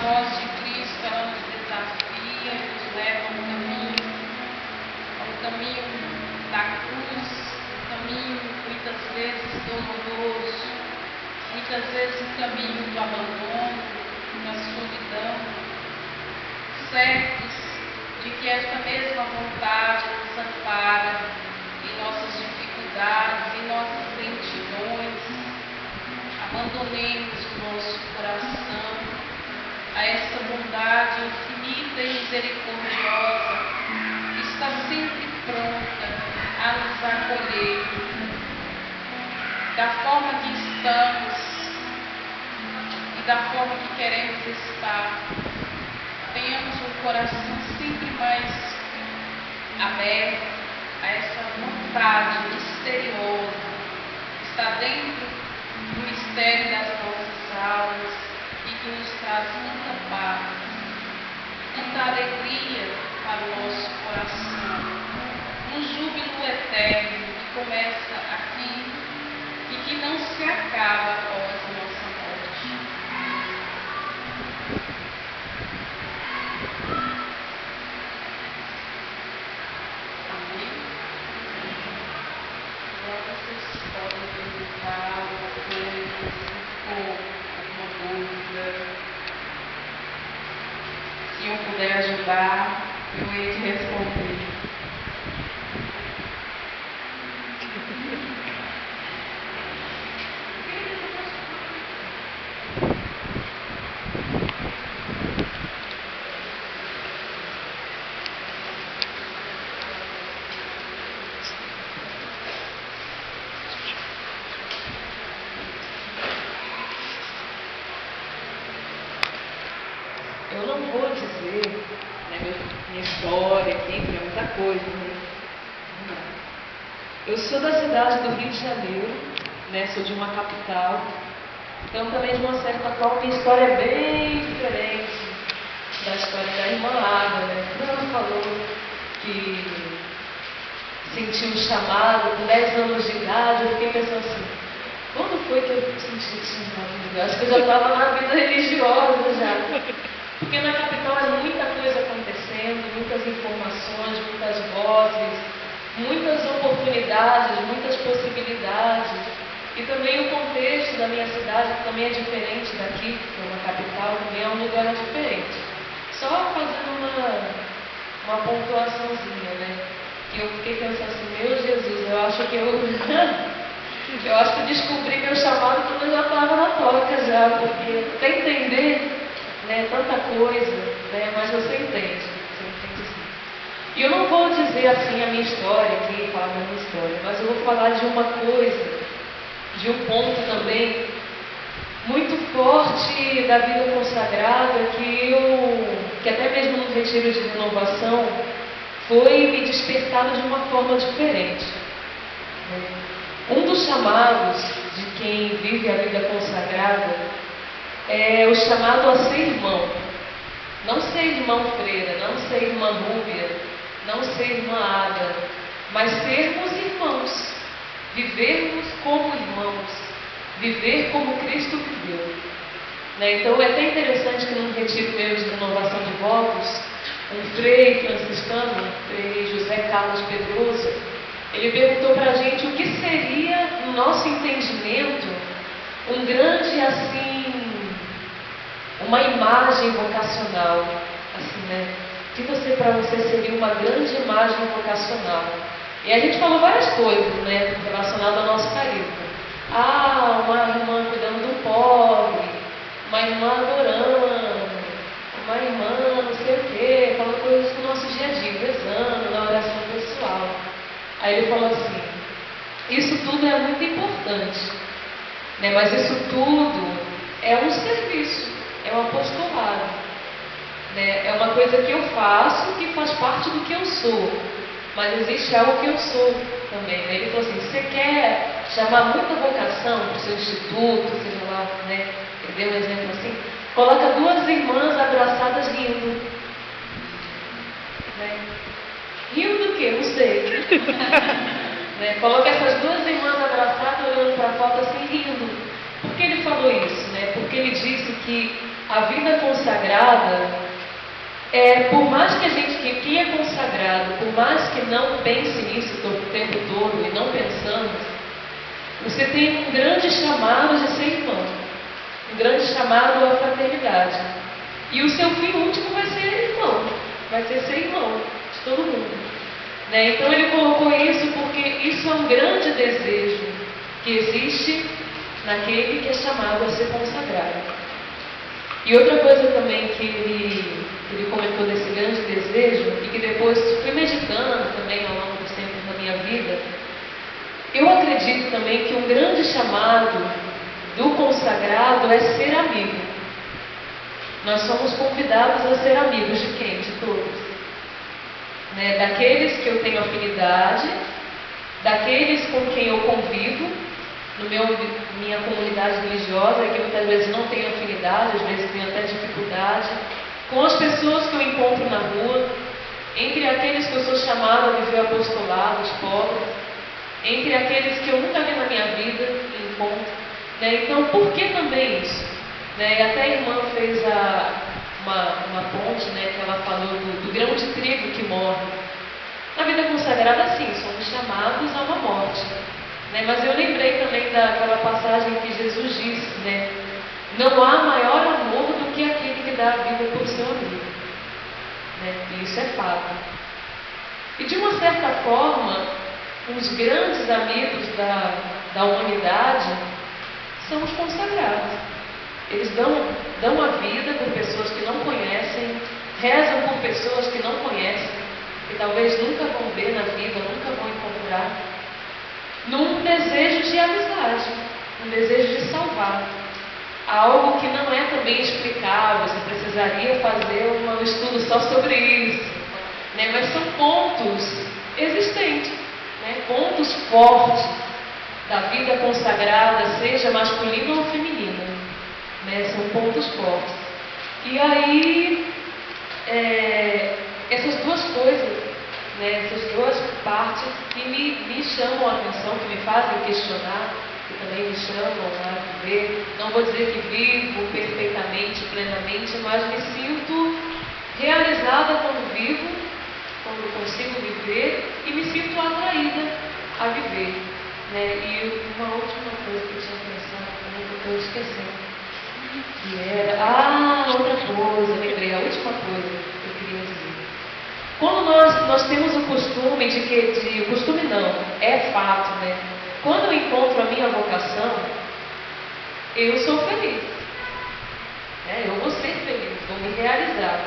voz de Cristo, ela nos desafia e nos leva ao caminho da cruz, um caminho muitas vezes doloroso, muitas vezes um caminho do abandono, da solidão, certos de que esta mesma vontade nos ampara em nossas dificuldades, em nossas lentidões. Abandonemos o nosso coração a essa bondade infinita e misericordiosa que está sempre pronta a nos acolher da forma que estamos e da forma que queremos estar. Tenhamos um coração sempre mais aberto a essa vontade misteriosa que está dentro do mistério das nossas almas e que nos traz tanta paz, tanta alegria para o nosso coração, um júbilo eterno que começa aqui e que não se acaba após a nossa morte. Amém? Agora vocês podem perguntar alguma coisa, se for alguma dúvida. Se eu puder ajudar, eu hei de responder. Eu não vou dizer, né, minha história aqui, porque é muita coisa, né? Eu sou da cidade do Rio de Janeiro, né? Sou de uma capital. Então também de uma certa forma minha história é bem diferente da história da irmã Ada, né? Quando ela falou que sentiu um chamado com 10 anos de idade, eu fiquei pensando assim, quando foi que eu senti esse chamado? Acho que eu já estava na vida religiosa já. Porque na capital é muita coisa acontecendo, muitas informações, muitas vozes, muitas oportunidades, muitas possibilidades. E também o contexto da minha cidade, que também é diferente daqui, que é uma capital, também é um lugar diferente. Só fazendo uma pontuaçãozinha, né? Que eu fiquei pensando assim, meu Jesus, eu acho que eu acho que eu descobri meu chamado quando eu já estava na toca já, porque até entender, né, tanta coisa, né, mas você entende sim. E eu não vou dizer assim a minha história aqui, falar da minha história, mas eu vou falar de uma coisa, de um ponto também muito forte da vida consagrada que até mesmo no retiro de renovação foi me despertado de uma forma diferente. Um dos chamados de quem vive a vida consagrada é o chamado a ser irmão. Não ser irmão Freira, não ser irmã Rúbia, não ser irmã Ada, mas sermos irmãos, vivermos como irmãos, viver como Cristo viveu. Então é até interessante que num retiro meu de renovação de votos, um frei franciscano, frei José Carlos Pedroso, ele perguntou para a gente o que seria, no nosso entendimento, um grande, assim, uma imagem vocacional, assim, né? Que para você seria uma grande imagem vocacional. E a gente falou várias coisas, né, relacionadas ao nosso carisma. Uma irmã cuidando do pobre, uma irmã adorando, uma irmã não sei o quê, falando coisas do nosso dia a dia, rezando, na oração pessoal. Aí ele falou assim, isso tudo é muito importante, né? Mas isso tudo é um serviço, é um apostolado, né? É uma coisa que eu faço que faz parte do que eu sou, mas existe algo que eu sou também, né? Ele falou assim, você quer chamar muita vocação para o seu instituto, seja lá, né? Ele deu um exemplo assim, coloca duas irmãs abraçadas rindo, né? Rindo do quê? Não sei. Né? Coloca essas duas irmãs abraçadas, olhando para a foto assim, rindo. Por que ele falou isso? Né? Porque ele disse que a vida consagrada, por mais que a gente, quem é consagrado, por mais que não pense nisso o tempo todo e não pensamos, você tem um grande chamado de ser irmão, um grande chamado à fraternidade. E o seu fim último vai ser irmão, vai ser irmão de todo mundo. Né? Então ele colocou isso porque isso é um grande desejo que existe naquele que é chamado a ser consagrado. E outra coisa também que ele comentou desse grande desejo, e que depois fui meditando também ao longo dos tempos da minha vida, eu acredito também que um grande chamado do consagrado é ser amigo. Nós somos convidados a ser amigos de quem? De todos. Né? Daqueles que eu tenho afinidade, daqueles com quem eu convivo, minha comunidade religiosa, que muitas vezes não tenho afinidade, às vezes tenho até dificuldade, com as pessoas que eu encontro na rua, entre aqueles que eu sou chamada a viver apostolado, os pobres, entre aqueles que eu nunca vi na minha vida e encontro. Né? Então, por que também isso? Né? Até a irmã fez uma ponte, né, que ela falou do grão de trigo que morre. Na vida consagrada, sim, somos chamados a uma morte. Né? Mas eu lembrei também daquela passagem que Jesus disse, né? Não há maior amor do que aquele que dá a vida por seu amigo. Né? E isso é fato. E de uma certa forma, os grandes amigos da humanidade são os consagrados. Eles dão a vida por pessoas que não conhecem, rezam por pessoas que não conhecem, que talvez nunca vão ver na vida, nunca vão encontrar, num desejo de amizade, um desejo de salvar. Algo que não é também explicável, você precisaria fazer um estudo só sobre isso, né? Mas são pontos existentes, né? Pontos fortes da vida consagrada, seja masculina ou feminina, né? São pontos fortes. E aí, essas duas coisas, né? Essas duas partes que me chamam a atenção, que me fazem questionar, que também me chamam a viver. Não vou dizer que vivo perfeitamente, plenamente, mas me sinto realizada quando vivo, quando consigo viver, e me sinto atraída a viver. Né? E uma última coisa que eu tinha pensado, que eu esqueci, que era... outra coisa, lembrei, a última coisa que eu queria dizer. Quando nós temos o costume costume não, é fato, né? Quando eu encontro a minha vocação, eu sou feliz. Né? Eu vou ser feliz, vou me realizar.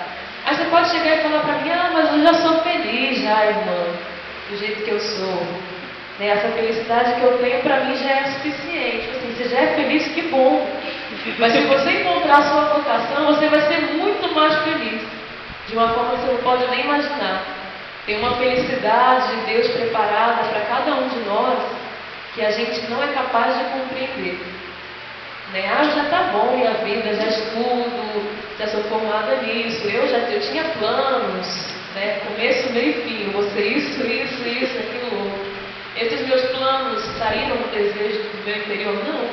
Aí você pode chegar e falar para mim, mas eu já sou feliz já, irmã, do jeito que eu sou. Né? Essa felicidade que eu tenho para mim já é suficiente. Assim, você já é feliz, que bom. Mas se você encontrar a sua vocação, você vai ser muito mais feliz. De uma forma que você não pode nem imaginar. Tem uma felicidade de Deus preparada para cada um de nós, que a gente não é capaz de compreender. Né? Já está bom minha vida, já estudo, já sou formada nisso, eu tinha planos, né? Começo, meio e fim, eu vou ser isso, aquilo outro. Esses meus planos saíram do desejo do meu interior? Não.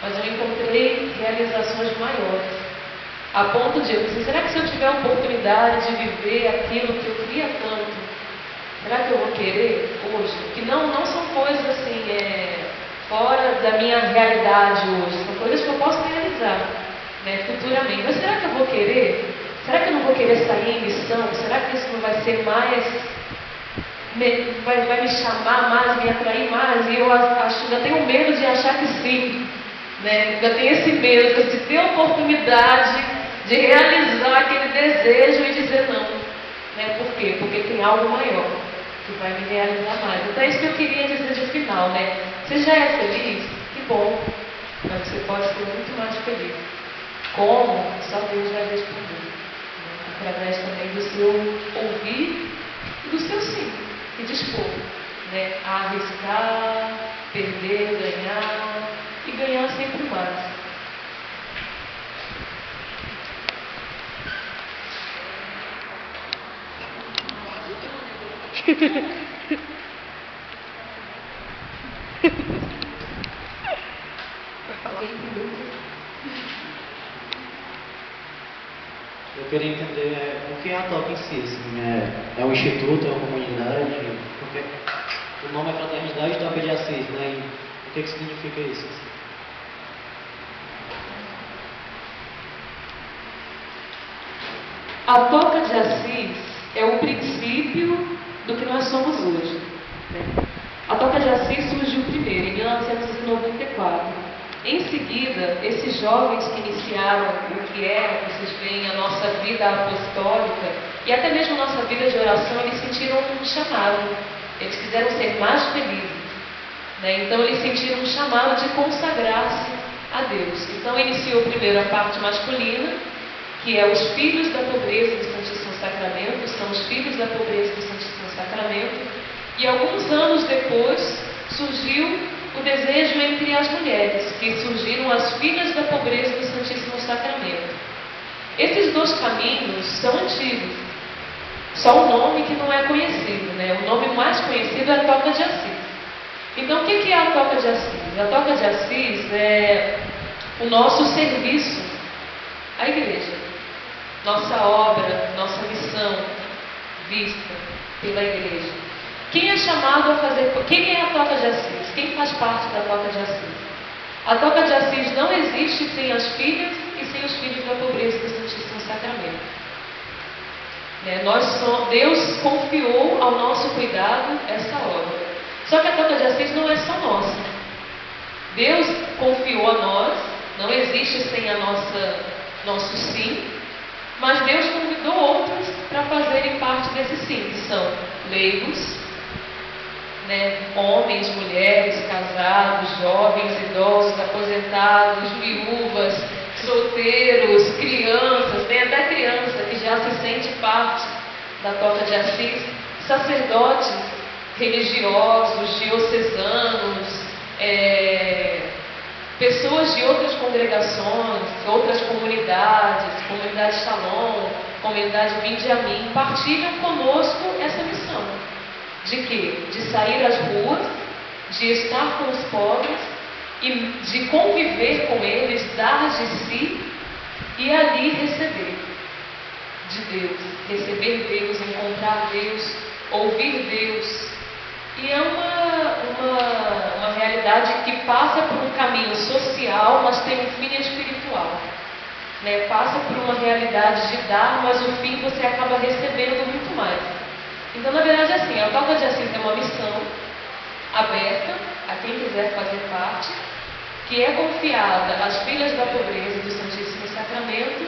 Mas eu encontrei realizações maiores. A ponto de eu dizer, será que se eu tiver a oportunidade de viver aquilo que eu queria tanto, será que eu vou querer hoje? Que não são coisas assim, fora da minha realidade hoje. São coisas que eu posso realizar, né, futuramente. Mas será que eu vou querer? Será que eu não vou querer sair em missão? Será que isso não vai ser mais... vai me chamar mais, me atrair mais? E eu ainda tenho medo de achar que sim. Né? Ainda tenho esse medo de ter a oportunidade de realizar aquele desejo e dizer não. Né? Por quê? Porque tem algo maior que vai me realizar mais. Então é isso que eu queria dizer de final, né? Você já é feliz? Que bom. Mas você pode ser muito mais feliz. Como? Só Deus vai responder. Né? Através também do seu ouvir e do seu sim. E dispor. Né? A arriscar, perder, ganhar. E ganhar sempre mais. Vai falar. Eu queria entender o que é a toca em si. Assim, é um instituto, é uma comunidade? Porque o nome é Fraternidade Toca de Assis, né? E o que significa isso? Assim? A Toca de Assis é o princípio do que nós somos hoje, né? A Toca de Assis surgiu primeiro, em 1994. Em seguida, esses jovens que iniciaram o que é, vocês veem, a nossa vida apostólica e até mesmo a nossa vida de oração, eles sentiram um chamado. Eles quiseram ser mais felizes, né? Então eles sentiram um chamado de consagrar-se a Deus. Então iniciou primeiro a parte masculina, que é os filhos da pobreza do Santíssimo Sacramento, são os filhos da pobreza do Santíssimo Sacramento, e alguns anos depois surgiu o desejo entre as mulheres, que surgiram as filhas da pobreza do Santíssimo Sacramento. Esses dois caminhos são antigos, só o nome que não é conhecido, né? O nome mais conhecido é a Toca de Assis. Então o que é a Toca de Assis? A Toca de Assis é o nosso serviço à igreja. Nossa obra, nossa missão vista pela igreja. Quem é chamado a fazer... Quem é a Toca de Assis? Quem faz parte da Toca de Assis? A Toca de Assis não existe sem as filhas e sem os filhos da pobreza do Santíssimo Sacramento. Deus confiou ao nosso cuidado essa obra. Só que a Toca de Assis não é só nossa. Deus confiou a nós, não existe sem a nosso sim, mas Deus convidou outros para fazerem parte desse sim, que são leigos, né? Homens, mulheres, casados, jovens, idosos, aposentados, viúvas, solteiros, crianças, tem até criança que já se sente parte da Toca de Assis, sacerdotes religiosos, diocesanos, pessoas de outras congregações, outras comunidade Shalom, comunidade Vinde a Mim, partilham conosco essa missão. De quê? De sair às ruas, de estar com os pobres e de conviver com eles, dar de si e ali receber de Deus, receber Deus, encontrar Deus, ouvir Deus. E é uma realidade que passa por um caminho social, mas tem um fim espiritual. Né? Passa por uma realidade de dar, mas o fim você acaba recebendo muito mais. Então, na verdade, é assim, a Toca de Assis é uma missão aberta a quem quiser fazer parte, que é confiada às filhas da pobreza do Santíssimo Sacramento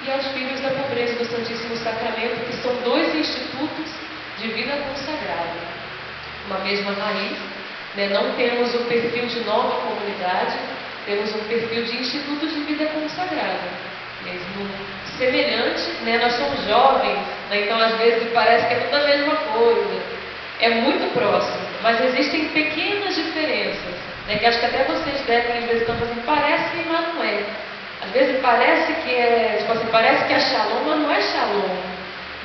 e aos filhos da pobreza do Santíssimo Sacramento, que são dois institutos de vida consagrada. Uma mesma raiz, né? Não temos o perfil de nova comunidade, temos um perfil de instituto de vida consagrada, mesmo semelhante, né? Nós somos jovens, né? Então às vezes parece que é tudo a mesma coisa, é muito próximo, mas existem pequenas diferenças, né? Que acho que até vocês devem, às vezes, estão fazendo, parece, mas não é. Às vezes parece que é, tipo assim, parece que é Shalom, mas não é Shalom,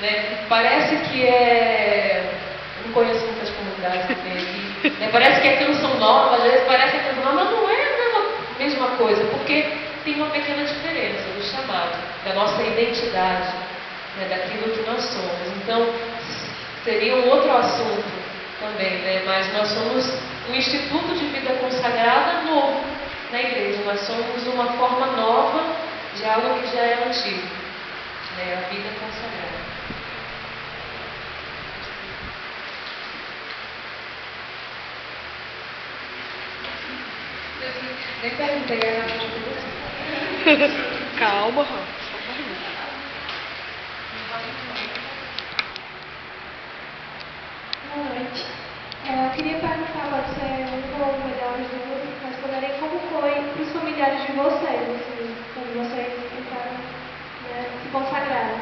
né? Parece que é... Não conheço muitas comunidades que tem aqui. Né? Parece que aquilo são novas, às vezes parece que aquilo não, mas não é a mesma coisa, porque tem uma pequena diferença do chamado, da nossa identidade, né? Daquilo que nós somos. Então, seria um outro assunto também, né? Mas nós somos um instituto de vida consagrada novo na igreja. Nós somos uma forma nova de algo que já é antigo, né? A vida consagrada. Nem perguntei, era você. Calma, Boa noite. Eu queria perguntar, agora você não falou melhores de música, mas poderia como foi para os familiares de vocês, assim, quando vocês entraram, né, se consagraram?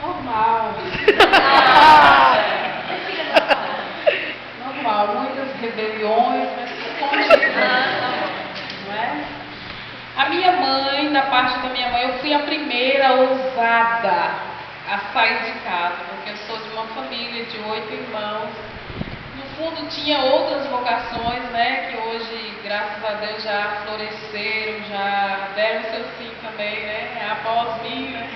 Normal. Normal, muitas rebeliões, mas não é? A minha mãe, da parte da minha mãe, eu fui a primeira ousada a sair de casa, porque eu sou de uma família de 8 irmãos. No mundo tinha outras vocações, né, que hoje, graças a Deus, já floresceram, já deram seu sim também, né, após mim, né?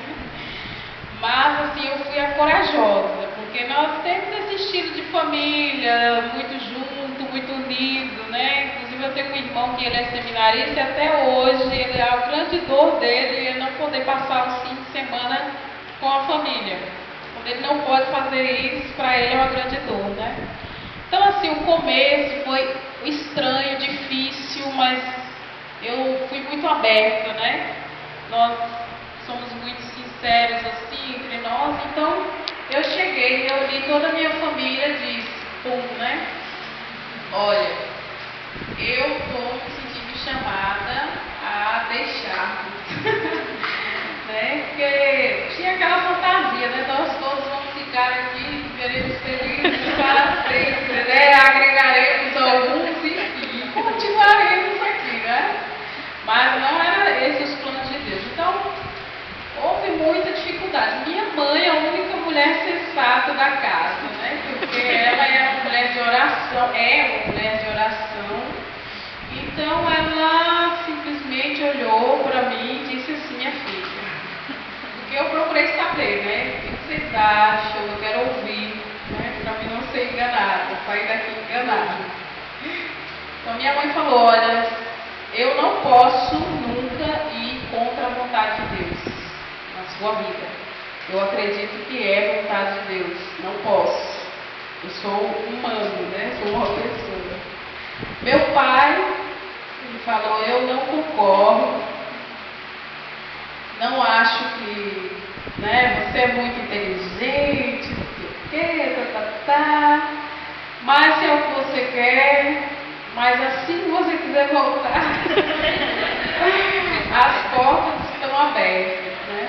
Mas, assim, eu fui a corajosa, porque nós temos esse estilo de família, muito junto, muito unido, né? Inclusive, eu tenho um irmão que ele é seminarista e até hoje, a grande dor dele é não poder passar os fins de semana com a família. Quando ele não pode fazer isso, para ele é uma grande dor, né? Então, assim, o começo foi estranho, difícil, mas eu fui muito aberta, né? Nós somos muito sinceros, assim, entre nós. Então, eu cheguei, reuni toda a minha família e disse, pum, né? Olha, eu estou me sentindo chamada a deixar. Né? Porque tinha aquela fantasia, né? Nós todos vamos ficar aqui, veremos felizes para sempre, né? Agregaremos alguns e continuaremos aqui, né? Mas não era esses os planos de Deus. Então, houve muita dificuldade. Minha mãe é a única mulher sensata da casa, né? Porque ela é uma mulher de oração, Então, ela simplesmente olhou para mim e disse assim, minha filha, porque eu procurei saber, né? O que vocês acham? Eu quero ouvir, né? Para mim não ser enganada, sair daqui enganada. Então, minha mãe falou, olha, eu não posso nunca ir contra a vontade de Deus na sua vida. Eu acredito que é vontade de Deus. Não posso. Eu sou humano, né? Sou uma pessoa. Meu pai, ele falou, eu não concordo. Não acho que, né, você é muito inteligente, não sei o quê, mas se é o que você quer, mas assim que você quiser voltar, as portas estão abertas, né?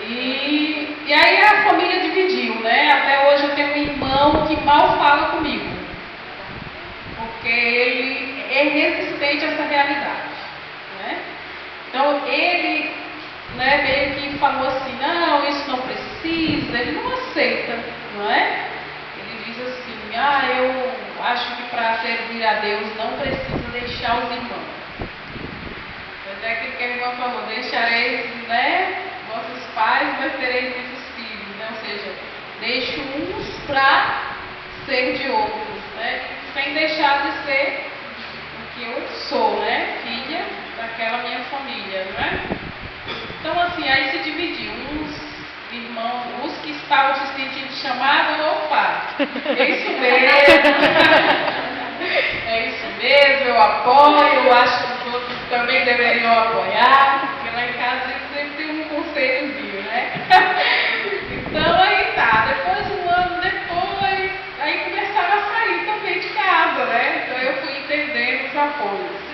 E aí a família dividiu, né? Até hoje eu tenho um irmão que mal fala comigo, porque ele é resistente a essa realidade, né? Então ele, né, meio que falou assim, não, isso não precisa, ele não aceita, não é? Ele diz assim, eu acho que para servir a Deus não precisa deixar os irmãos. Mas é aquilo que a irmã falou, deixareis, né, vossos pais, mas tereis muitos filhos, né? Ou seja, deixo uns para ser de outros, né? Sem deixar de ser o que eu sou, né? Filha daquela minha família, não é? Então, assim, aí se dividiu. Uns irmãos, os que estavam se sentindo chamados, opa, é isso mesmo, é isso mesmo, eu apoio, eu acho que os outros também deveriam apoiar, porque lá em casa a gente sempre tem um conselhozinho, né? Então, aí tá, depois um ano depois, aí começaram a sair também de casa, né? Então eu fui entendendo os apoios.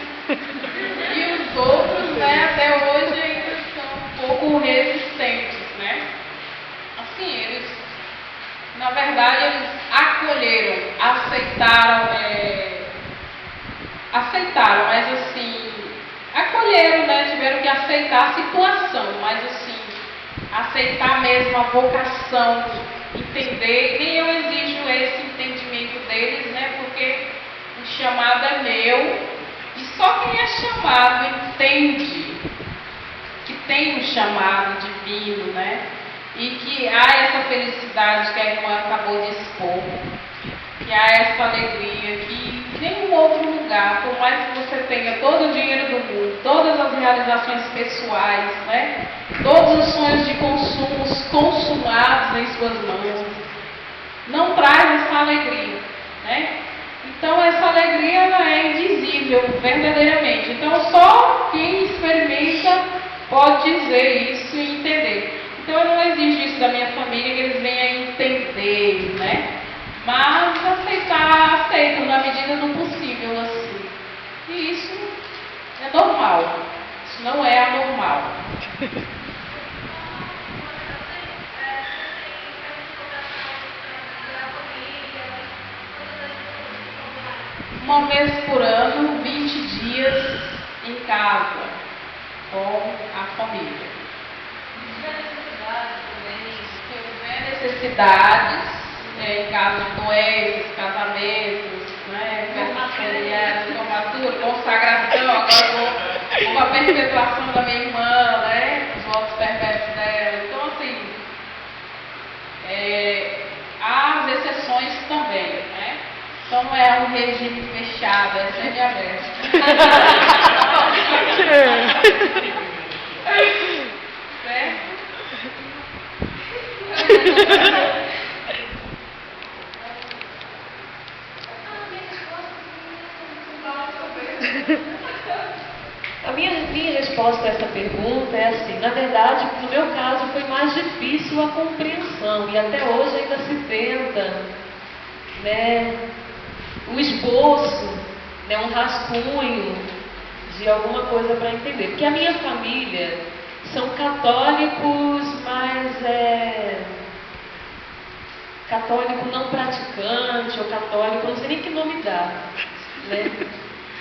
E os outros, né, até hoje ainda são um pouco resistentes, né? Assim, eles, na verdade, eles acolheram, aceitaram, mas assim, acolheram, né? Tiveram que aceitar a situação, mas assim, aceitar mesmo a vocação, entender, nem eu exijo esse entendimento deles, né? Porque o chamado é meu, e só quem é chamado entende que tem um chamado divino, né? E que há essa felicidade que a irmã acabou de expor, que há essa alegria que em nenhum outro lugar, por mais que você tenha todo o dinheiro do mundo, todas as realizações pessoais, né? Todos os sonhos de consumo consumados em suas mãos, não traz essa alegria, né? Então essa alegria ela é indizível, verdadeiramente. Então só quem experimenta pode dizer isso e entender. Então eu não exijo isso da minha família, que eles venham a entender, né? Mas aceitam na medida do possível, assim. E isso é normal. Isso não é anormal. Uma vez por ano, 20 dias em casa, com a família. Se houver necessidades, em caso de doenças, casamentos, né, festas feriadas, formatura, consagração, agora vou a perpetuação da minha irmã, né, os votos perpétuos dela. Então, assim, há as exceções também, né? Então não é um regime fechado, é semi-aberto. Certo? A minha resposta a essa pergunta é assim: na verdade, no meu caso foi mais difícil a compreensão e até hoje ainda se tenta, né, o esboço, né, um rascunho de alguma coisa para entender. Porque a minha família são católicos, mas católico não praticante ou católico, não sei nem que nome dá, né?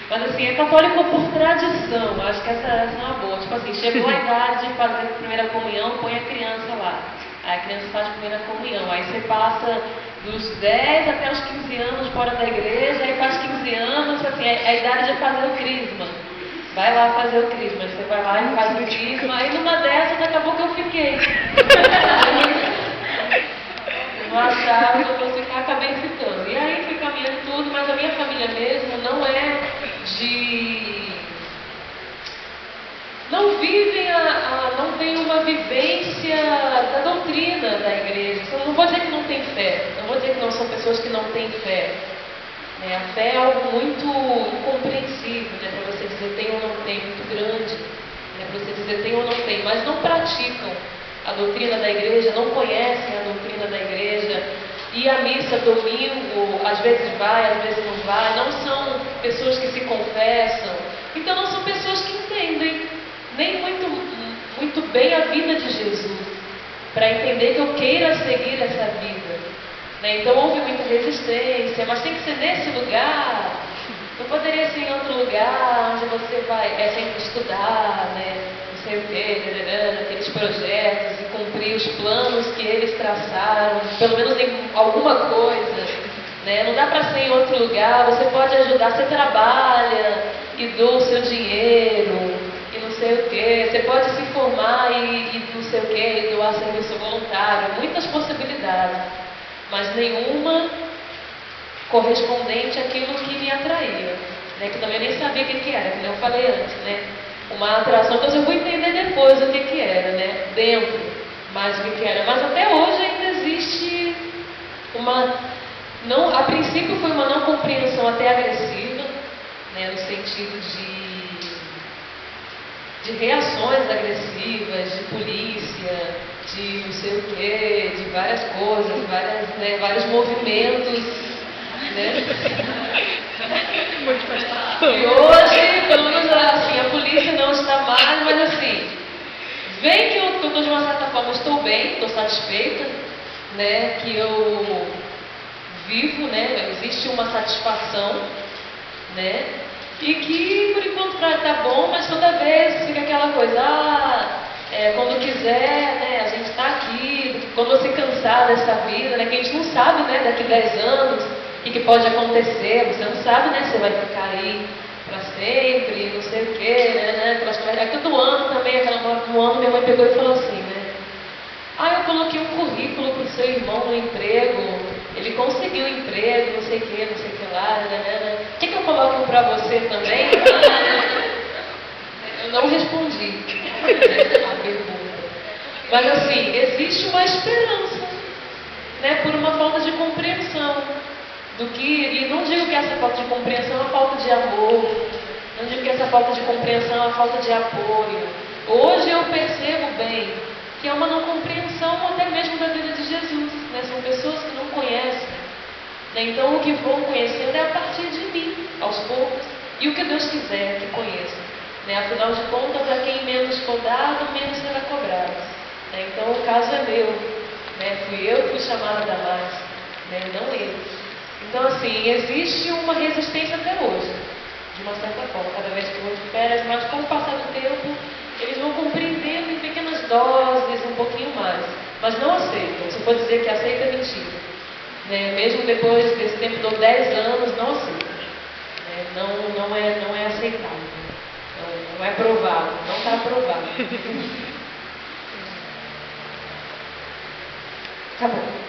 Mas assim, é católico por tradição, acho que essa é uma boa. Tipo assim, chegou a idade de fazer a primeira comunhão, põe a criança lá. Aí a criança faz a primeira comunhão. Aí você passa dos 10 até os 15 anos fora da igreja, aí faz 15 anos, assim, é a idade de fazer o crisma. Vai lá fazer o crisma, você vai lá e faz o crisma. Aí numa dessas acabou que eu fiquei. Eu não achava que eu fosse ficar, acabei ficando. E aí fui caminhando tudo, mas a minha família mesmo não é não vivem não tem uma vivência da doutrina da igreja. Eu não vou dizer que não tem fé, não vou dizer que não são pessoas que não têm fé. Né? A fé é algo muito incompreensível, né? Para você dizer tem ou não tem, muito grande, né? Para você dizer tem ou não tem, mas não praticam a doutrina da igreja, não conhecem a doutrina da igreja. E a missa domingo, às vezes vai, às vezes não vai, não são pessoas que se confessam, então não são pessoas que entendem nem muito bem a vida de Jesus, para entender que eu queira seguir essa vida. Né? Então houve muita resistência, mas tem que ser nesse lugar, não poderia ser em outro lugar, onde você vai sempre estudar, né? Não sei o quê, aqueles projetos, e cumprir os planos que eles traçaram, pelo menos em alguma coisa. Né? Não dá para ser em outro lugar, você pode ajudar, você trabalha e doa o seu dinheiro, e não sei o quê, você pode se formar e não sei o quê, e doar serviço voluntário, muitas possibilidades, mas nenhuma correspondente àquilo que me atraía, né? Que eu também nem sabia o que era, como eu falei antes, né? Uma atração, então eu fui entender depois o que era, né? Dentro, mais o que era, mas até hoje ainda existe a princípio foi uma não compreensão até agressiva, né? No sentido de reações agressivas, de polícia, de não sei o quê, de várias coisas, vários movimentos, né? E hoje, pelo menos assim, a polícia não está mais, mas assim, vem que eu de uma certa forma estou bem, estou satisfeita, né? Que eu vivo, né? Existe uma satisfação, né? E que por enquanto tá bom, mas toda vez fica aquela coisa, quando quiser, né, a gente está aqui, quando você cansar dessa vida, né, que a gente não sabe, né, daqui 10 anos, o que pode acontecer, você não sabe, né, você vai ficar aí para sempre, não sei o quê, né, aí todo ano também, um ano minha mãe pegou e falou assim, né, eu coloquei um currículo para o seu irmão no emprego, ele conseguiu um emprego, não sei o que lá, né. Quer que eu coloque um para você também? Eu não respondi a pergunta. Mas assim, existe uma esperança, né, por uma falta de compreensão e não digo que essa falta de compreensão é uma falta de amor, não digo que essa falta de compreensão é uma falta de apoio. Hoje eu percebo bem que é uma não compreensão até mesmo da vida de Jesus, né? São pessoas que não conhecem, né? Então o que vão conhecendo é a partir de mim, aos poucos, e o que Deus quiser que conheça, né? Afinal de contas, a quem menos for dado, menos será cobrado, né? Então o caso é meu, né? Fui eu que fui chamada da mais, né? Não eles. Então assim, existe uma resistência até hoje, de uma certa forma, cada vez que eu vou de férias, mas com o passar do tempo, eles vão compreendendo em pequenas doses, um pouquinho mais, mas não aceitam. Se for dizer que aceita, é mentira, né, mesmo depois desse tempo de 10 anos, não aceita. Né, não é aceitável. Não é aprovado, não está aprovado. Tá bom.